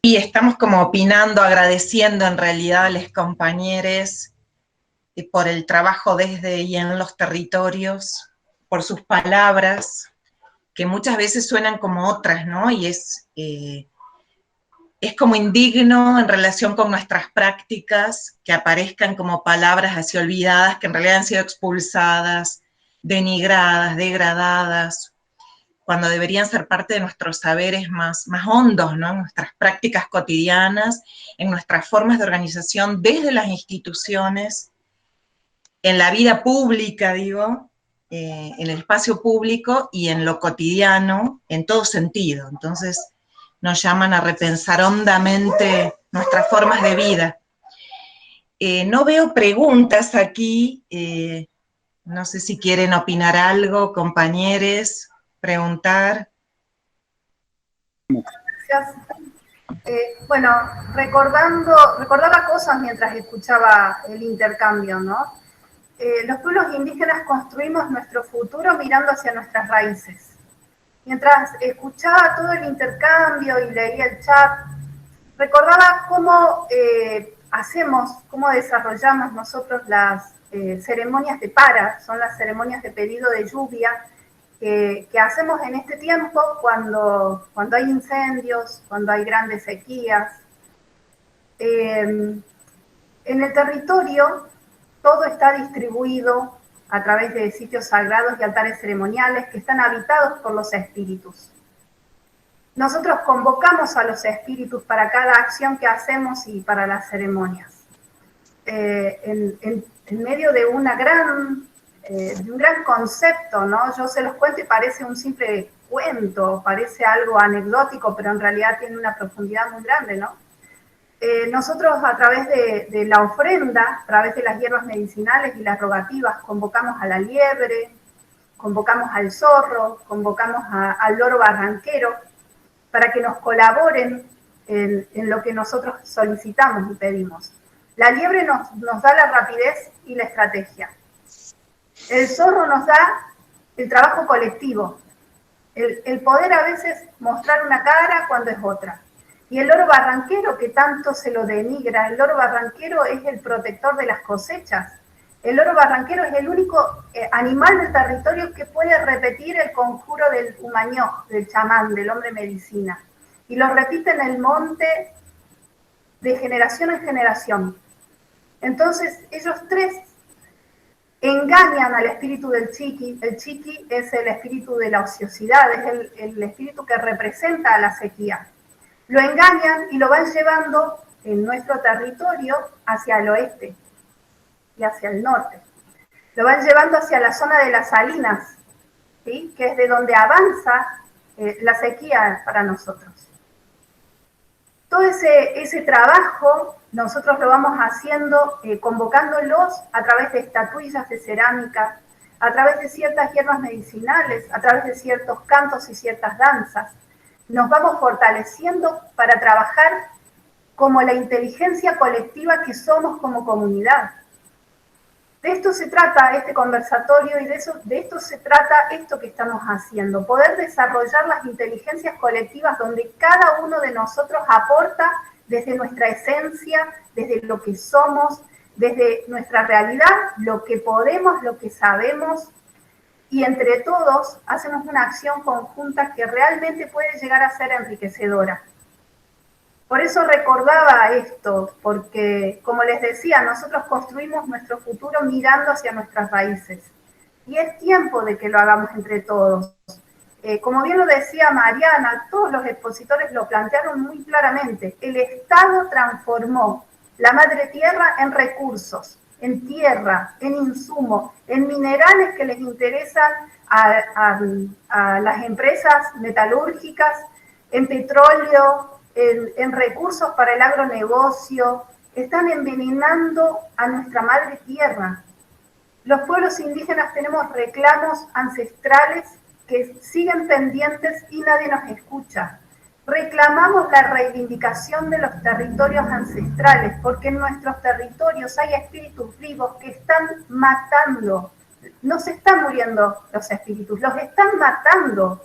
Y estamos como opinando, agradeciendo en realidad a los compañeros por el trabajo desde y en los territorios, por sus palabras, que muchas veces suenan como otras, ¿no? Y es como indigno en relación con nuestras prácticas que aparezcan como palabras así olvidadas, que en realidad han sido expulsadas, denigradas, degradadas, cuando deberían ser parte de nuestros saberes más hondos, ¿no? En nuestras prácticas cotidianas, en nuestras formas de organización desde las instituciones, en la vida pública, digo, en el espacio público y en lo cotidiano, en todo sentido. Entonces, nos llaman a repensar hondamente nuestras formas de vida. No veo preguntas aquí, no sé si quieren opinar algo, compañeros, preguntar. Gracias. Bueno, recordaba cosas mientras escuchaba el intercambio, ¿no? Los pueblos indígenas construimos nuestro futuro mirando hacia nuestras raíces. Mientras escuchaba todo el intercambio y leía el chat, recordaba cómo cómo desarrollamos nosotros las ceremonias de para, son las ceremonias de pedido de lluvia, que hacemos en este tiempo cuando hay incendios, cuando hay grandes sequías. En el territorio todo está distribuido a través de sitios sagrados y altares ceremoniales que están habitados por los espíritus. Nosotros convocamos a los espíritus para cada acción que hacemos y para las ceremonias. En medio de un gran concepto, ¿no? Yo se los cuento y parece un simple cuento, parece algo anecdótico, pero en realidad tiene una profundidad muy grande, ¿no? Nosotros a través de la ofrenda, a través de las hierbas medicinales y las rogativas, convocamos a la liebre, convocamos al zorro, convocamos al loro barranquero, para que nos colaboren en lo que nosotros solicitamos y pedimos. La liebre nos da la rapidez y la estrategia. El zorro nos da el trabajo colectivo, el poder a veces mostrar una cara cuando es otra. Y el loro barranquero, que tanto se lo denigra, el loro barranquero es el protector de las cosechas. El loro barranquero es el único animal del territorio que puede repetir el conjuro del humañó, del chamán, del hombre medicina. Y lo repite en el monte de generación en generación. Entonces, ellos tres engañan al espíritu del chiqui. El chiqui es el espíritu de la ociosidad, es el espíritu que representa a la sequía. Lo engañan y lo van llevando en nuestro territorio hacia el oeste y hacia el norte. Lo van llevando hacia la zona de las salinas, ¿sí? Que es de donde avanza la sequía para nosotros. Todo ese trabajo nosotros lo vamos haciendo convocándolos a través de estatuillas de cerámica, a través de ciertas hierbas medicinales, a través de ciertos cantos y ciertas danzas. Nos vamos fortaleciendo para trabajar como la inteligencia colectiva que somos como comunidad. De esto se trata este conversatorio y de esto se trata esto que estamos haciendo, poder desarrollar las inteligencias colectivas donde cada uno de nosotros aporta desde nuestra esencia, desde lo que somos, desde nuestra realidad, lo que podemos, lo que sabemos, y entre todos hacemos una acción conjunta que realmente puede llegar a ser enriquecedora. Por eso recordaba esto, porque, como les decía, nosotros construimos nuestro futuro mirando hacia nuestras raíces. Y es tiempo de que lo hagamos entre todos. Como bien lo decía Mariana, todos los expositores lo plantearon muy claramente. El Estado transformó la madre tierra en recursos, en tierra, en insumo, en minerales que les interesan a las empresas metalúrgicas, en petróleo, en recursos para el agronegocio. Están envenenando a nuestra madre tierra. Los pueblos indígenas tenemos reclamos ancestrales que siguen pendientes y nadie nos escucha. Reclamamos la reivindicación de los territorios ancestrales, porque en nuestros territorios hay espíritus vivos que están matando. No se están muriendo los espíritus, los están matando.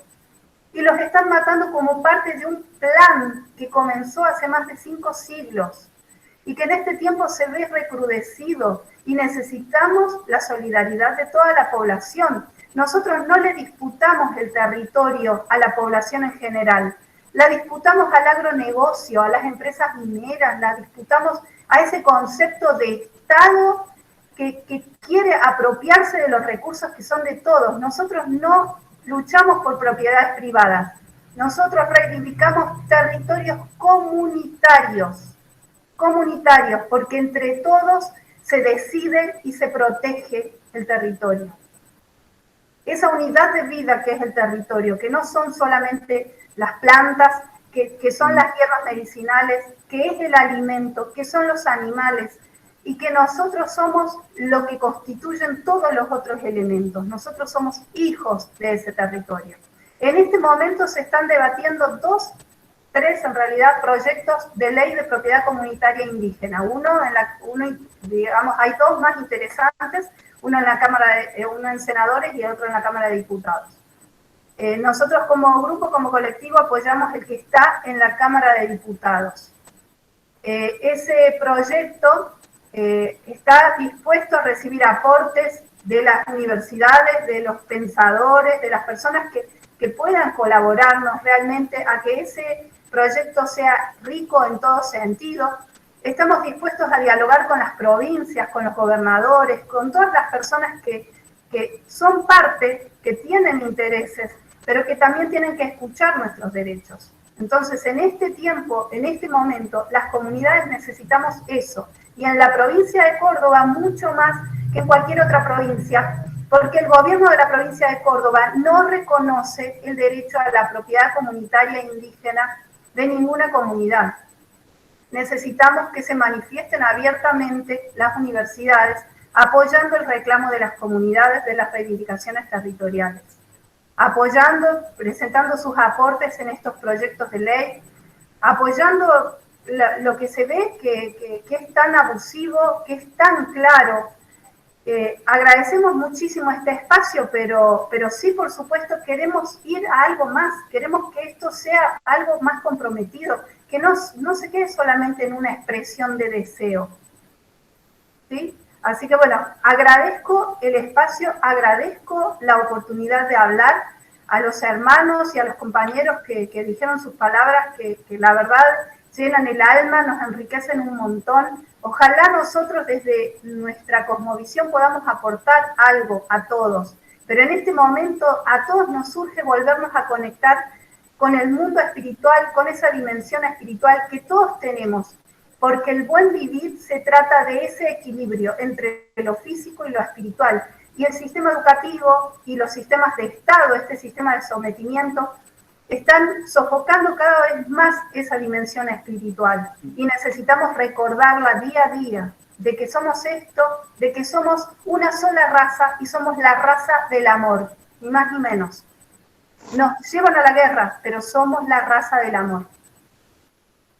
Y los están matando como parte de un plan que comenzó hace más de 5 siglos y que en este tiempo se ve recrudecido y necesitamos la solidaridad de toda la población. Nosotros no le disputamos el territorio a la población en general, la disputamos al agronegocio, a las empresas mineras, la disputamos a ese concepto de Estado que quiere apropiarse de los recursos que son de todos. Nosotros no luchamos por propiedades privadas, nosotros reivindicamos territorios comunitarios, porque entre todos se decide y se protege el territorio. Esa unidad de vida que es el territorio, que no son solamente las plantas, que son las hierbas medicinales, que es el alimento, que son los animales, y que nosotros somos lo que constituyen todos los otros elementos. Nosotros somos hijos de ese territorio. En este momento se están debatiendo 3 en realidad proyectos de ley de propiedad comunitaria indígena. Hay 2 más interesantes, uno en senadores y otro en la Cámara de Diputados. Nosotros como grupo, como colectivo, apoyamos el que está en la Cámara de Diputados. Ese proyecto está dispuesto a recibir aportes de las universidades, de los pensadores, de las personas que puedan colaborarnos realmente a que ese proyecto sea rico en todo sentido. Estamos dispuestos a dialogar con las provincias, con los gobernadores, con todas las personas que son parte, que tienen intereses, pero que también tienen que escuchar nuestros derechos. Entonces, en este tiempo, en este momento, las comunidades necesitamos eso. Y en la provincia de Córdoba, mucho más que en cualquier otra provincia, porque el gobierno de la provincia de Córdoba no reconoce el derecho a la propiedad comunitaria indígena de ninguna comunidad. Necesitamos que se manifiesten abiertamente las universidades apoyando el reclamo de las comunidades de las reivindicaciones territoriales, apoyando, presentando sus aportes en estos proyectos de ley, apoyando lo que se ve que es tan abusivo, que es tan claro. Agradecemos muchísimo este espacio, pero sí, por supuesto, queremos ir a algo más, queremos que esto sea algo más comprometido, que no se quede solamente en una expresión de deseo. ¿Sí? Así que bueno, agradezco el espacio, agradezco la oportunidad de hablar a los hermanos y a los compañeros que dijeron sus palabras, que la verdad llenan el alma, nos enriquecen un montón. Ojalá nosotros desde nuestra cosmovisión podamos aportar algo a todos, pero en este momento a todos nos surge volvernos a conectar con el mundo espiritual, con esa dimensión espiritual que todos tenemos, porque el buen vivir se trata de ese equilibrio entre lo físico y lo espiritual. Y el sistema educativo y los sistemas de Estado, este sistema de sometimiento, están sofocando cada vez más esa dimensión espiritual. Y necesitamos recordarla día a día, de que somos esto, de que somos una sola raza y somos la raza del amor, ni más ni menos. Nos llevan a la guerra, pero somos la raza del amor.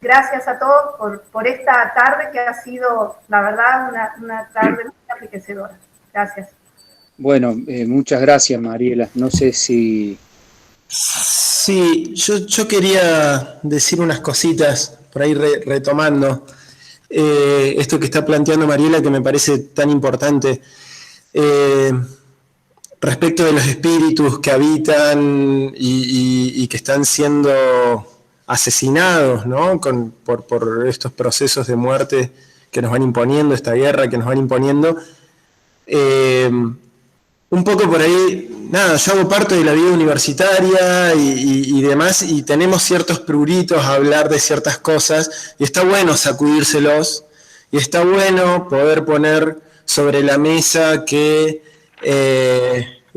Gracias a todos por esta tarde que ha sido, la verdad, una tarde muy enriquecedora. Gracias. Bueno, muchas gracias, Mariela. No sé si... Sí, yo quería decir unas cositas, por ahí retomando esto que está planteando Mariela, que me parece tan importante, respecto de los espíritus que habitan y que están siendo asesinados, ¿no? Por estos procesos de muerte que nos van imponiendo, esta guerra que nos van imponiendo. Un poco por ahí, nada, yo hago parte de la vida universitaria y demás, y tenemos ciertos pruritos a hablar de ciertas cosas, y está bueno sacudírselos, y está bueno poder poner sobre la mesa que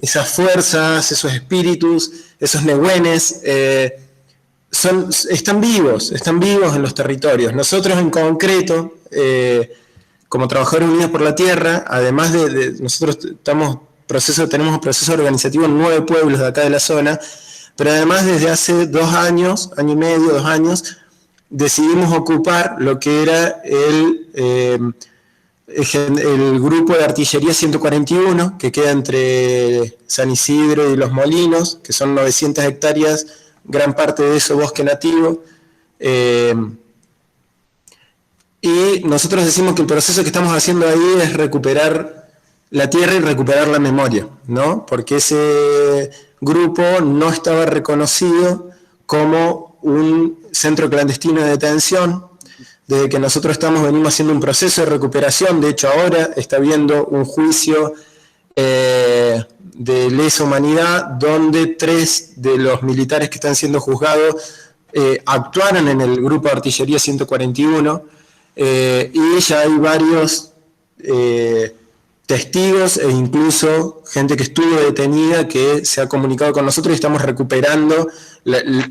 esas fuerzas, esos espíritus, esos nehuenes, están vivos en los territorios. Nosotros en concreto, como Trabajadores Unidos por la Tierra, además de nosotros tenemos un proceso organizativo en 9 pueblos de acá de la zona, pero además desde hace 2 años, año y medio, 2 años, decidimos ocupar lo que era el grupo de artillería 141, que queda entre San Isidro y Los Molinos, que son 900 hectáreas, gran parte de eso bosque nativo. Y nosotros decimos que el proceso que estamos haciendo ahí es recuperar la tierra y recuperar la memoria, ¿no? Porque ese grupo no estaba reconocido como un centro clandestino de detención. Desde que nosotros venimos haciendo un proceso de recuperación, de hecho ahora está habiendo un juicio de lesa humanidad donde 3 de los militares que están siendo juzgados actuaron en el grupo de artillería 141, y ya hay varios testigos e incluso gente que estuvo detenida que se ha comunicado con nosotros, y estamos recuperando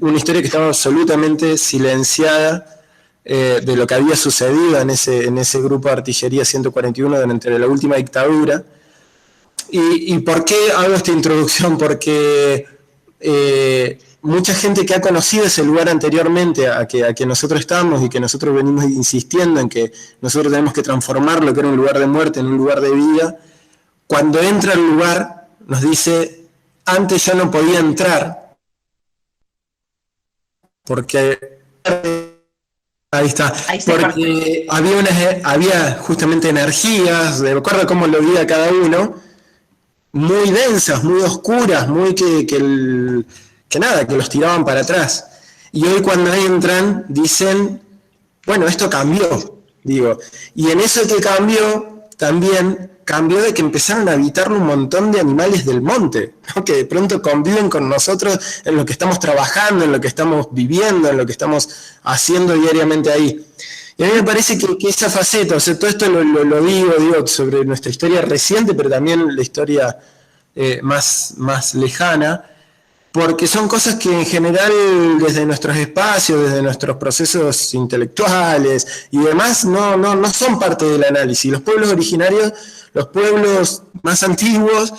una historia que estaba absolutamente silenciada de lo que había sucedido en ese grupo de artillería 141 durante la última dictadura. ¿Y por qué hago esta introducción? Porque mucha gente que ha conocido ese lugar anteriormente a que nosotros estamos y que nosotros venimos insistiendo en que nosotros tenemos que transformar lo que era un lugar de muerte en un lugar de vida, cuando entra al lugar nos dice, antes ya no podía entrar porque... Ahí está, porque había justamente energías, de acuerdo a cómo lo veía cada uno, muy densas, muy oscuras, muy que los tiraban para atrás. Y hoy cuando entran dicen, bueno, esto cambió, digo. Y en eso que cambió, también cambió de que empezaron a habitarlo un montón de animales del monte, ¿no? Que de pronto conviven con nosotros en lo que estamos trabajando, en lo que estamos viviendo, en lo que estamos haciendo diariamente ahí. Y a mí me parece que esa faceta, o sea, todo esto lo digo sobre nuestra historia reciente, pero también la historia más lejana, porque son cosas que en general desde nuestros espacios, desde nuestros procesos intelectuales y demás no son parte del análisis. Los pueblos originarios, los pueblos más antiguos,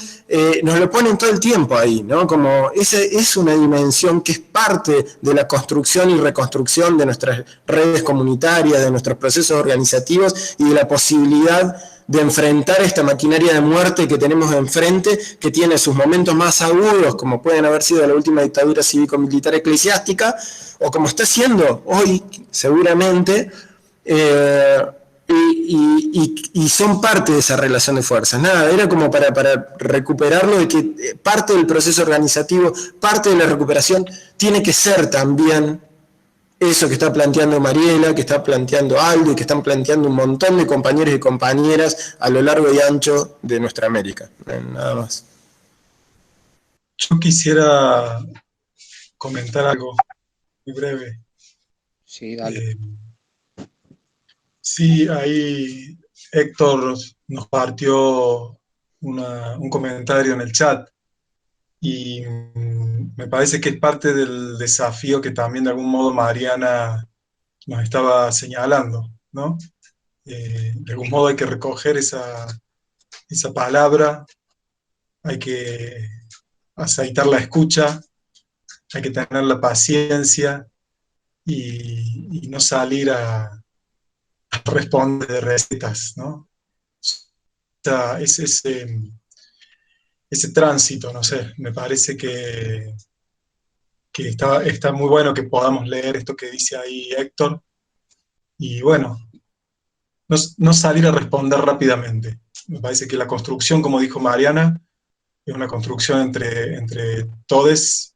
nos lo ponen todo el tiempo ahí, ¿no? Como esa es una dimensión que es parte de la construcción y reconstrucción de nuestras redes comunitarias, de nuestros procesos organizativos y de la posibilidad de enfrentar esta maquinaria de muerte que tenemos enfrente, que tiene sus momentos más agudos, como pueden haber sido la última dictadura cívico-militar eclesiástica, o como está siendo hoy, seguramente, y son parte de esa relación de fuerzas. Nada, era como para recuperarlo, de que parte del proceso organizativo, parte de la recuperación, tiene que ser también eso que está planteando Mariela, que está planteando Aldo y que están planteando un montón de compañeros y compañeras a lo largo y ancho de nuestra América. Nada más. Yo quisiera comentar algo muy breve. Sí, dale. Sí, ahí Héctor nos partió un comentario en el chat y me parece que es parte del desafío que también de algún modo Mariana nos estaba señalando, ¿no? De algún modo hay que recoger esa palabra, hay que aceitar la escucha, hay que tener la paciencia y no salir a responder de recetas, ¿no? ese tránsito, no sé, me parece que está muy bueno que podamos leer esto que dice ahí Héctor, y bueno, no salir a responder rápidamente. Me parece que la construcción, como dijo Mariana, es una construcción entre todes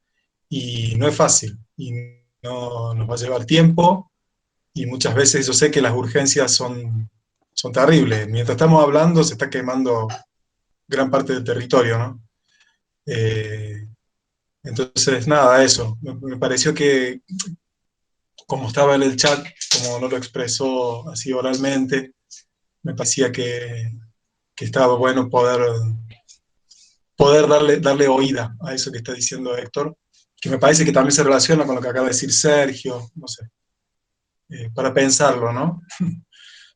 y no es fácil, y no nos va a llevar tiempo, y muchas veces yo sé que las urgencias son terribles. Mientras estamos hablando se está quemando gran parte del territorio, ¿no? Entonces, nada, eso. Me pareció que, como estaba en el chat, como no lo expresó así oralmente, me parecía que estaba bueno poder darle oída a eso que está diciendo Héctor, que me parece que también se relaciona con lo que acaba de decir Sergio, no sé, para pensarlo, ¿no?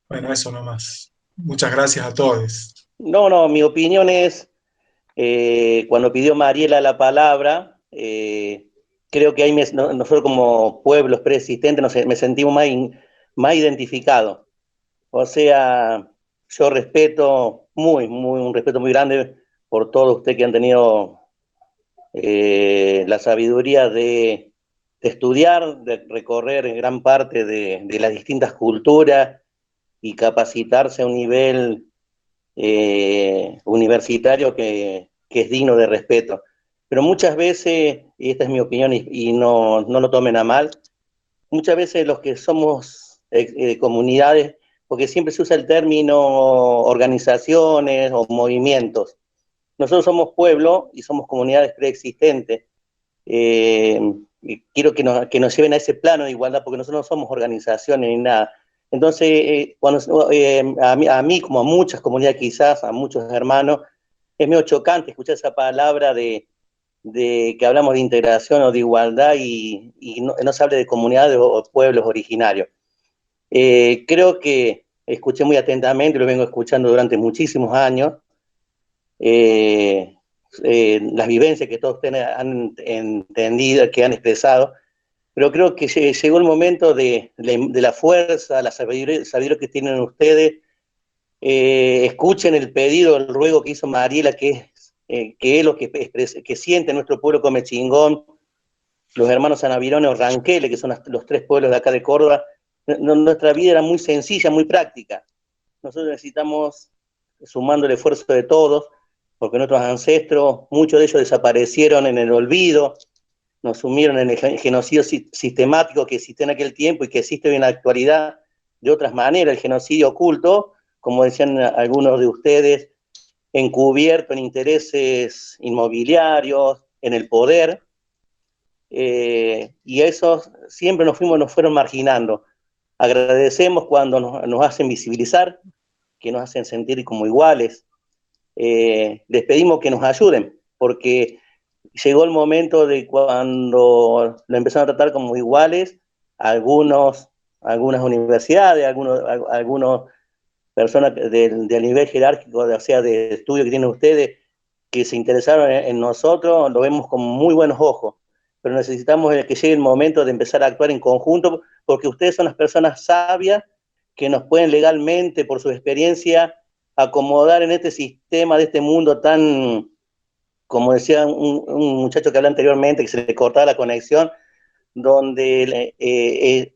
Bueno, eso nomás. Muchas gracias a todos. No, mi opinión es, cuando pidió Mariela la palabra, creo que ahí nosotros como pueblos preexistentes me sentimos más identificados. O sea, yo respeto un respeto muy grande por todos ustedes que han tenido la sabiduría de estudiar, de recorrer en gran parte de las distintas culturas y capacitarse a un nivel universitario que es digno de respeto. Pero muchas veces, y esta es mi opinión y no lo tomen a mal, muchas veces los que somos comunidades, porque siempre se usa el término organizaciones o movimientos. Nosotros somos pueblo y somos comunidades preexistentes. Y quiero que nos lleven a ese plano de igualdad, porque nosotros no somos organizaciones ni nada. Entonces, a mí, como a muchas comunidades quizás, a muchos hermanos, es medio chocante escuchar esa palabra de que hablamos de integración o de igualdad y no se hable de comunidades o pueblos originarios. Creo que escuché muy atentamente, lo vengo escuchando durante muchísimos años, las vivencias que todos ustedes han entendido, que han expresado, pero creo que llegó el momento de la fuerza, la sabiduría que tienen ustedes. Escuchen el pedido, el ruego que hizo Mariela, que es lo que siente nuestro pueblo comechingón, los hermanos Sanavirone o Ranquele, que son los tres pueblos de acá de Córdoba. Nuestra vida era muy sencilla, muy práctica. Nosotros necesitamos, sumando el esfuerzo de todos, porque nuestros ancestros, muchos de ellos desaparecieron en el olvido, nos sumieron en el genocidio sistemático que existía en aquel tiempo y que existe hoy en la actualidad de otras maneras, el genocidio oculto, como decían algunos de ustedes, encubierto en intereses inmobiliarios, en el poder, y esos siempre nos fueron marginando. Agradecemos cuando nos hacen visibilizar, que nos hacen sentir como iguales. Les pedimos que nos ayuden, porque llegó el momento de cuando lo empezaron a tratar como iguales, algunas universidades, algunas personas del nivel jerárquico, o sea, de estudio que tienen ustedes, que se interesaron en nosotros, lo vemos con muy buenos ojos, pero necesitamos que llegue el momento de empezar a actuar en conjunto, porque ustedes son las personas sabias que nos pueden legalmente, por su experiencia, acomodar en este sistema de este mundo tan, como decía un muchacho que habló anteriormente, que se le cortaba la conexión, donde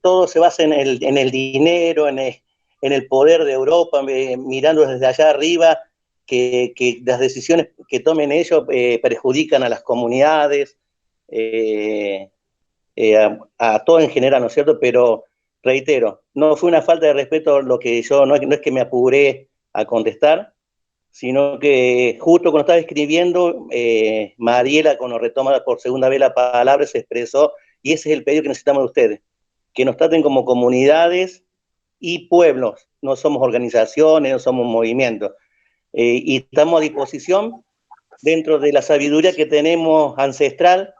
todo se basa en el dinero, en el poder de Europa, mirando desde allá arriba, que las decisiones que tomen ellos perjudican a las comunidades, a todo en general, ¿no es cierto? Pero reitero, no fue una falta de respeto lo que yo, no es que me apuré a contestar, sino que justo cuando estaba escribiendo, Mariela, cuando retoma por segunda vez la palabra, se expresó, y ese es el pedido que necesitamos de ustedes, que nos traten como comunidades y pueblos, no somos organizaciones, no somos movimientos, y estamos a disposición dentro de la sabiduría que tenemos ancestral,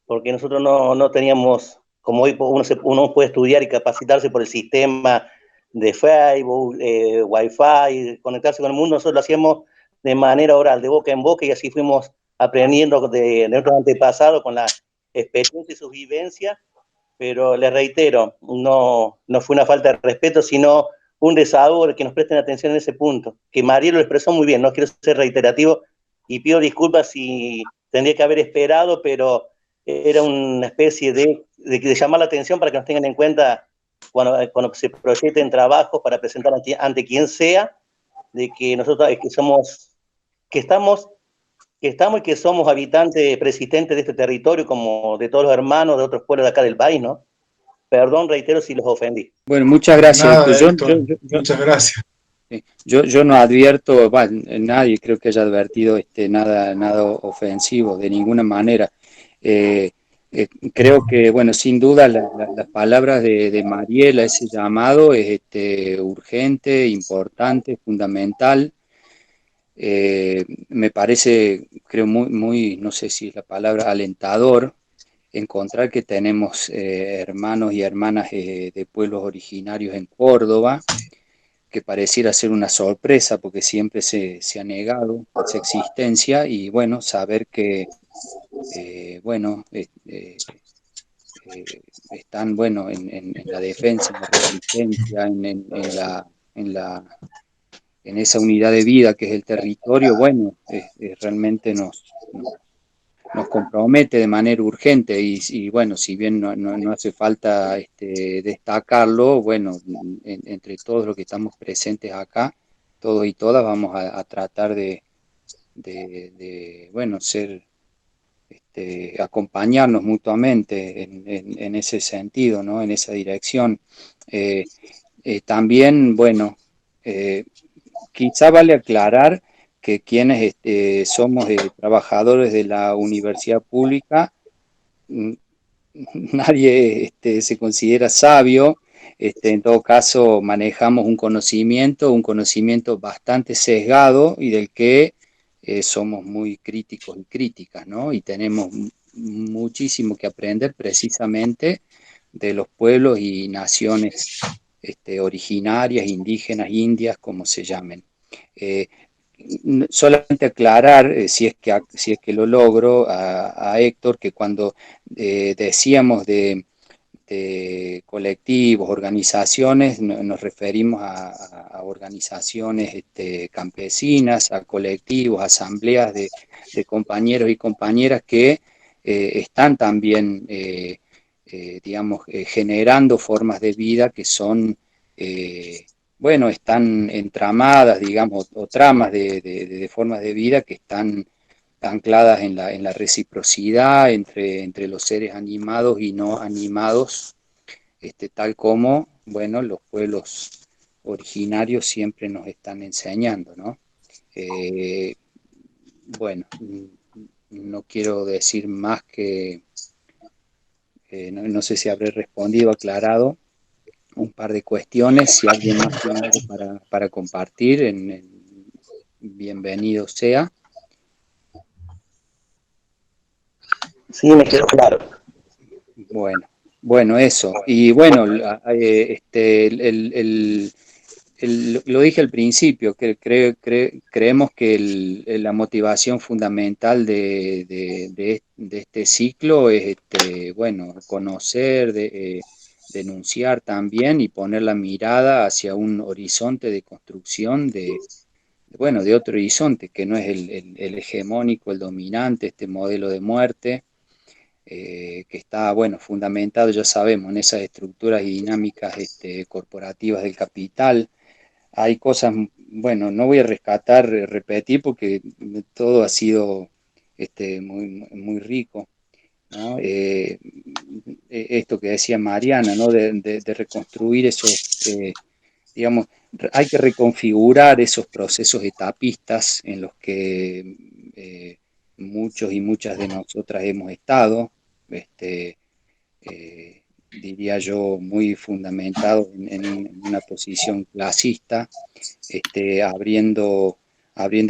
porque nosotros no teníamos, como hoy uno puede estudiar y capacitarse por el sistema de Facebook, Wi-Fi, conectarse con el mundo, nosotros lo hacíamos de manera oral, de boca en boca, y así fuimos aprendiendo de nuestros antepasados con la experiencia y sus vivencias, pero les reitero, no fue una falta de respeto, sino un desahogo, que nos presten atención en ese punto, que María lo expresó muy bien, no quiero ser reiterativo y pido disculpas si tendría que haber esperado, pero era una especie de llamar la atención para que nos tengan en cuenta cuando se proyecten trabajos para presentar ante quien sea, de que nosotros que estamos y que somos habitantes persistentes de este territorio, como de todos los hermanos de otros pueblos de acá del país, ¿no? Perdón, reitero si los ofendí. Bueno, muchas gracias, Nada, Héctor. Héctor, muchas gracias. Yo no advierto, nadie creo que haya advertido nada ofensivo de ninguna manera. Creo que, bueno, sin duda las palabras de Mariela, ese llamado es urgente, importante, fundamental. Me parece, creo, muy, no sé si es la palabra, alentador encontrar que tenemos hermanos y hermanas de pueblos originarios en Córdoba, que pareciera ser una sorpresa porque siempre se ha negado esa existencia, y bueno, saber que están bueno en la defensa, en la resistencia, en esa unidad de vida que es el territorio, bueno, realmente nos compromete de manera urgente, y bueno, si bien no hace falta destacarlo, bueno, entre todos los que estamos presentes acá, todos y todas vamos a tratar bueno, acompañarnos mutuamente en ese sentido, ¿no? En esa dirección. También, bueno, quizá vale aclarar que quienes somos trabajadores de la universidad pública, nadie se considera sabio. En todo caso, manejamos un conocimiento bastante sesgado, y del que somos muy críticos y críticas, ¿no? Y tenemos muchísimo que aprender precisamente de los pueblos y naciones originarias, indígenas, indias, como se llamen. Solamente aclarar, si es que lo logro, a Héctor, que cuando decíamos de colectivos, organizaciones, nos referimos a organizaciones campesinas, a colectivos, asambleas de compañeros y compañeras que están también, digamos, generando formas de vida que son, bueno, están entramadas, digamos, o tramas de formas de vida que están ancladas en la reciprocidad entre los seres animados y no animados, tal como, bueno, los pueblos originarios siempre nos están enseñando, ¿no? Bueno, no quiero decir más que, no sé si habré respondido, aclarado un par de cuestiones. Si alguien más tiene algo para compartir, bienvenido sea. Sí, me quedó claro. Bueno, eso. Y bueno, lo dije al principio, que creemos que la motivación fundamental de este ciclo es, bueno, conocer, denunciar también, y poner la mirada hacia un horizonte de construcción bueno, de otro horizonte, que no es el hegemónico, el dominante, este modelo de muerte, que está, bueno, fundamentado, ya sabemos, en esas estructuras y dinámicas corporativas del capital. Hay cosas, bueno, no voy a repetir, porque todo ha sido muy rico, ¿no? Esto que decía Mariana, ¿no? De reconstruir esos, digamos, hay que reconfigurar esos procesos etapistas en los que muchos y muchas de nosotras hemos estado, diría yo, muy fundamentados en una posición clasista, abriendo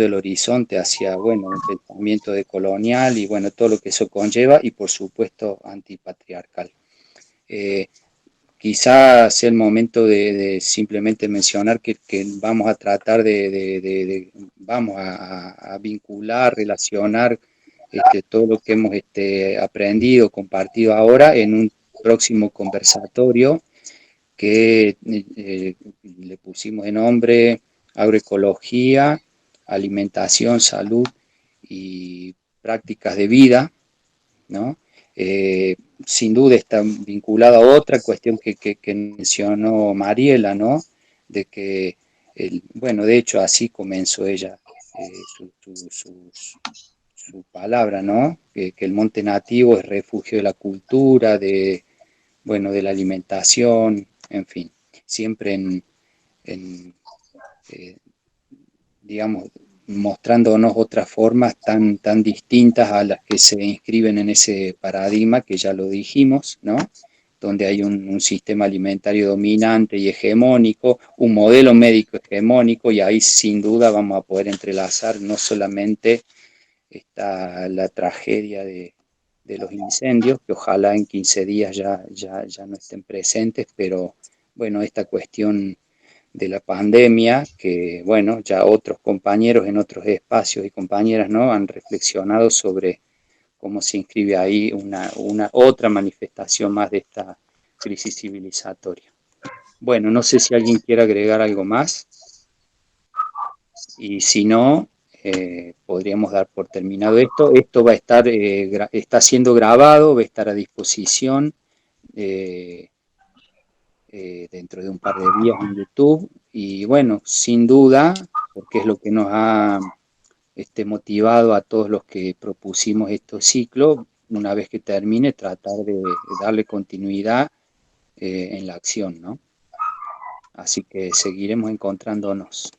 el horizonte hacia, bueno, un pensamiento decolonial y, bueno, todo lo que eso conlleva, y por supuesto antipatriarcal. Quizás sea el momento de simplemente mencionar que vamos a tratar vamos a vincular, relacionar todo lo que hemos aprendido, compartido ahora, en un próximo conversatorio que le pusimos de nombre Agroecología, Alimentación, Salud y Prácticas de Vida, ¿no? Sin duda está vinculada a otra cuestión que mencionó Mariela, ¿no? De que, bueno, de hecho así comenzó ella su palabra, ¿no? Que el monte nativo es refugio de la cultura, bueno, de la alimentación, en fin, siempre eh, digamos, mostrándonos otras formas tan distintas a las que se inscriben en ese paradigma que ya lo dijimos, ¿no? Donde hay un sistema alimentario dominante y hegemónico, un modelo médico hegemónico, y ahí sin duda vamos a poder entrelazar no solamente la tragedia de los incendios, que ojalá en 15 días ya no estén presentes, pero bueno, esta cuestión de la pandemia, que bueno, ya otros compañeros en otros espacios y compañeras, ¿no?, han reflexionado sobre cómo se inscribe ahí una otra manifestación más de esta crisis civilizatoria. Bueno, no sé si alguien quiere agregar algo más, y si no, podríamos dar por terminado esto. Esto va a estar, está siendo grabado, va a estar a disposición dentro de un par de días en YouTube, y bueno, sin duda, porque es lo que nos ha motivado a todos los que propusimos estos ciclos, una vez que termine, tratar de darle continuidad en la acción, ¿no? Así que seguiremos encontrándonos.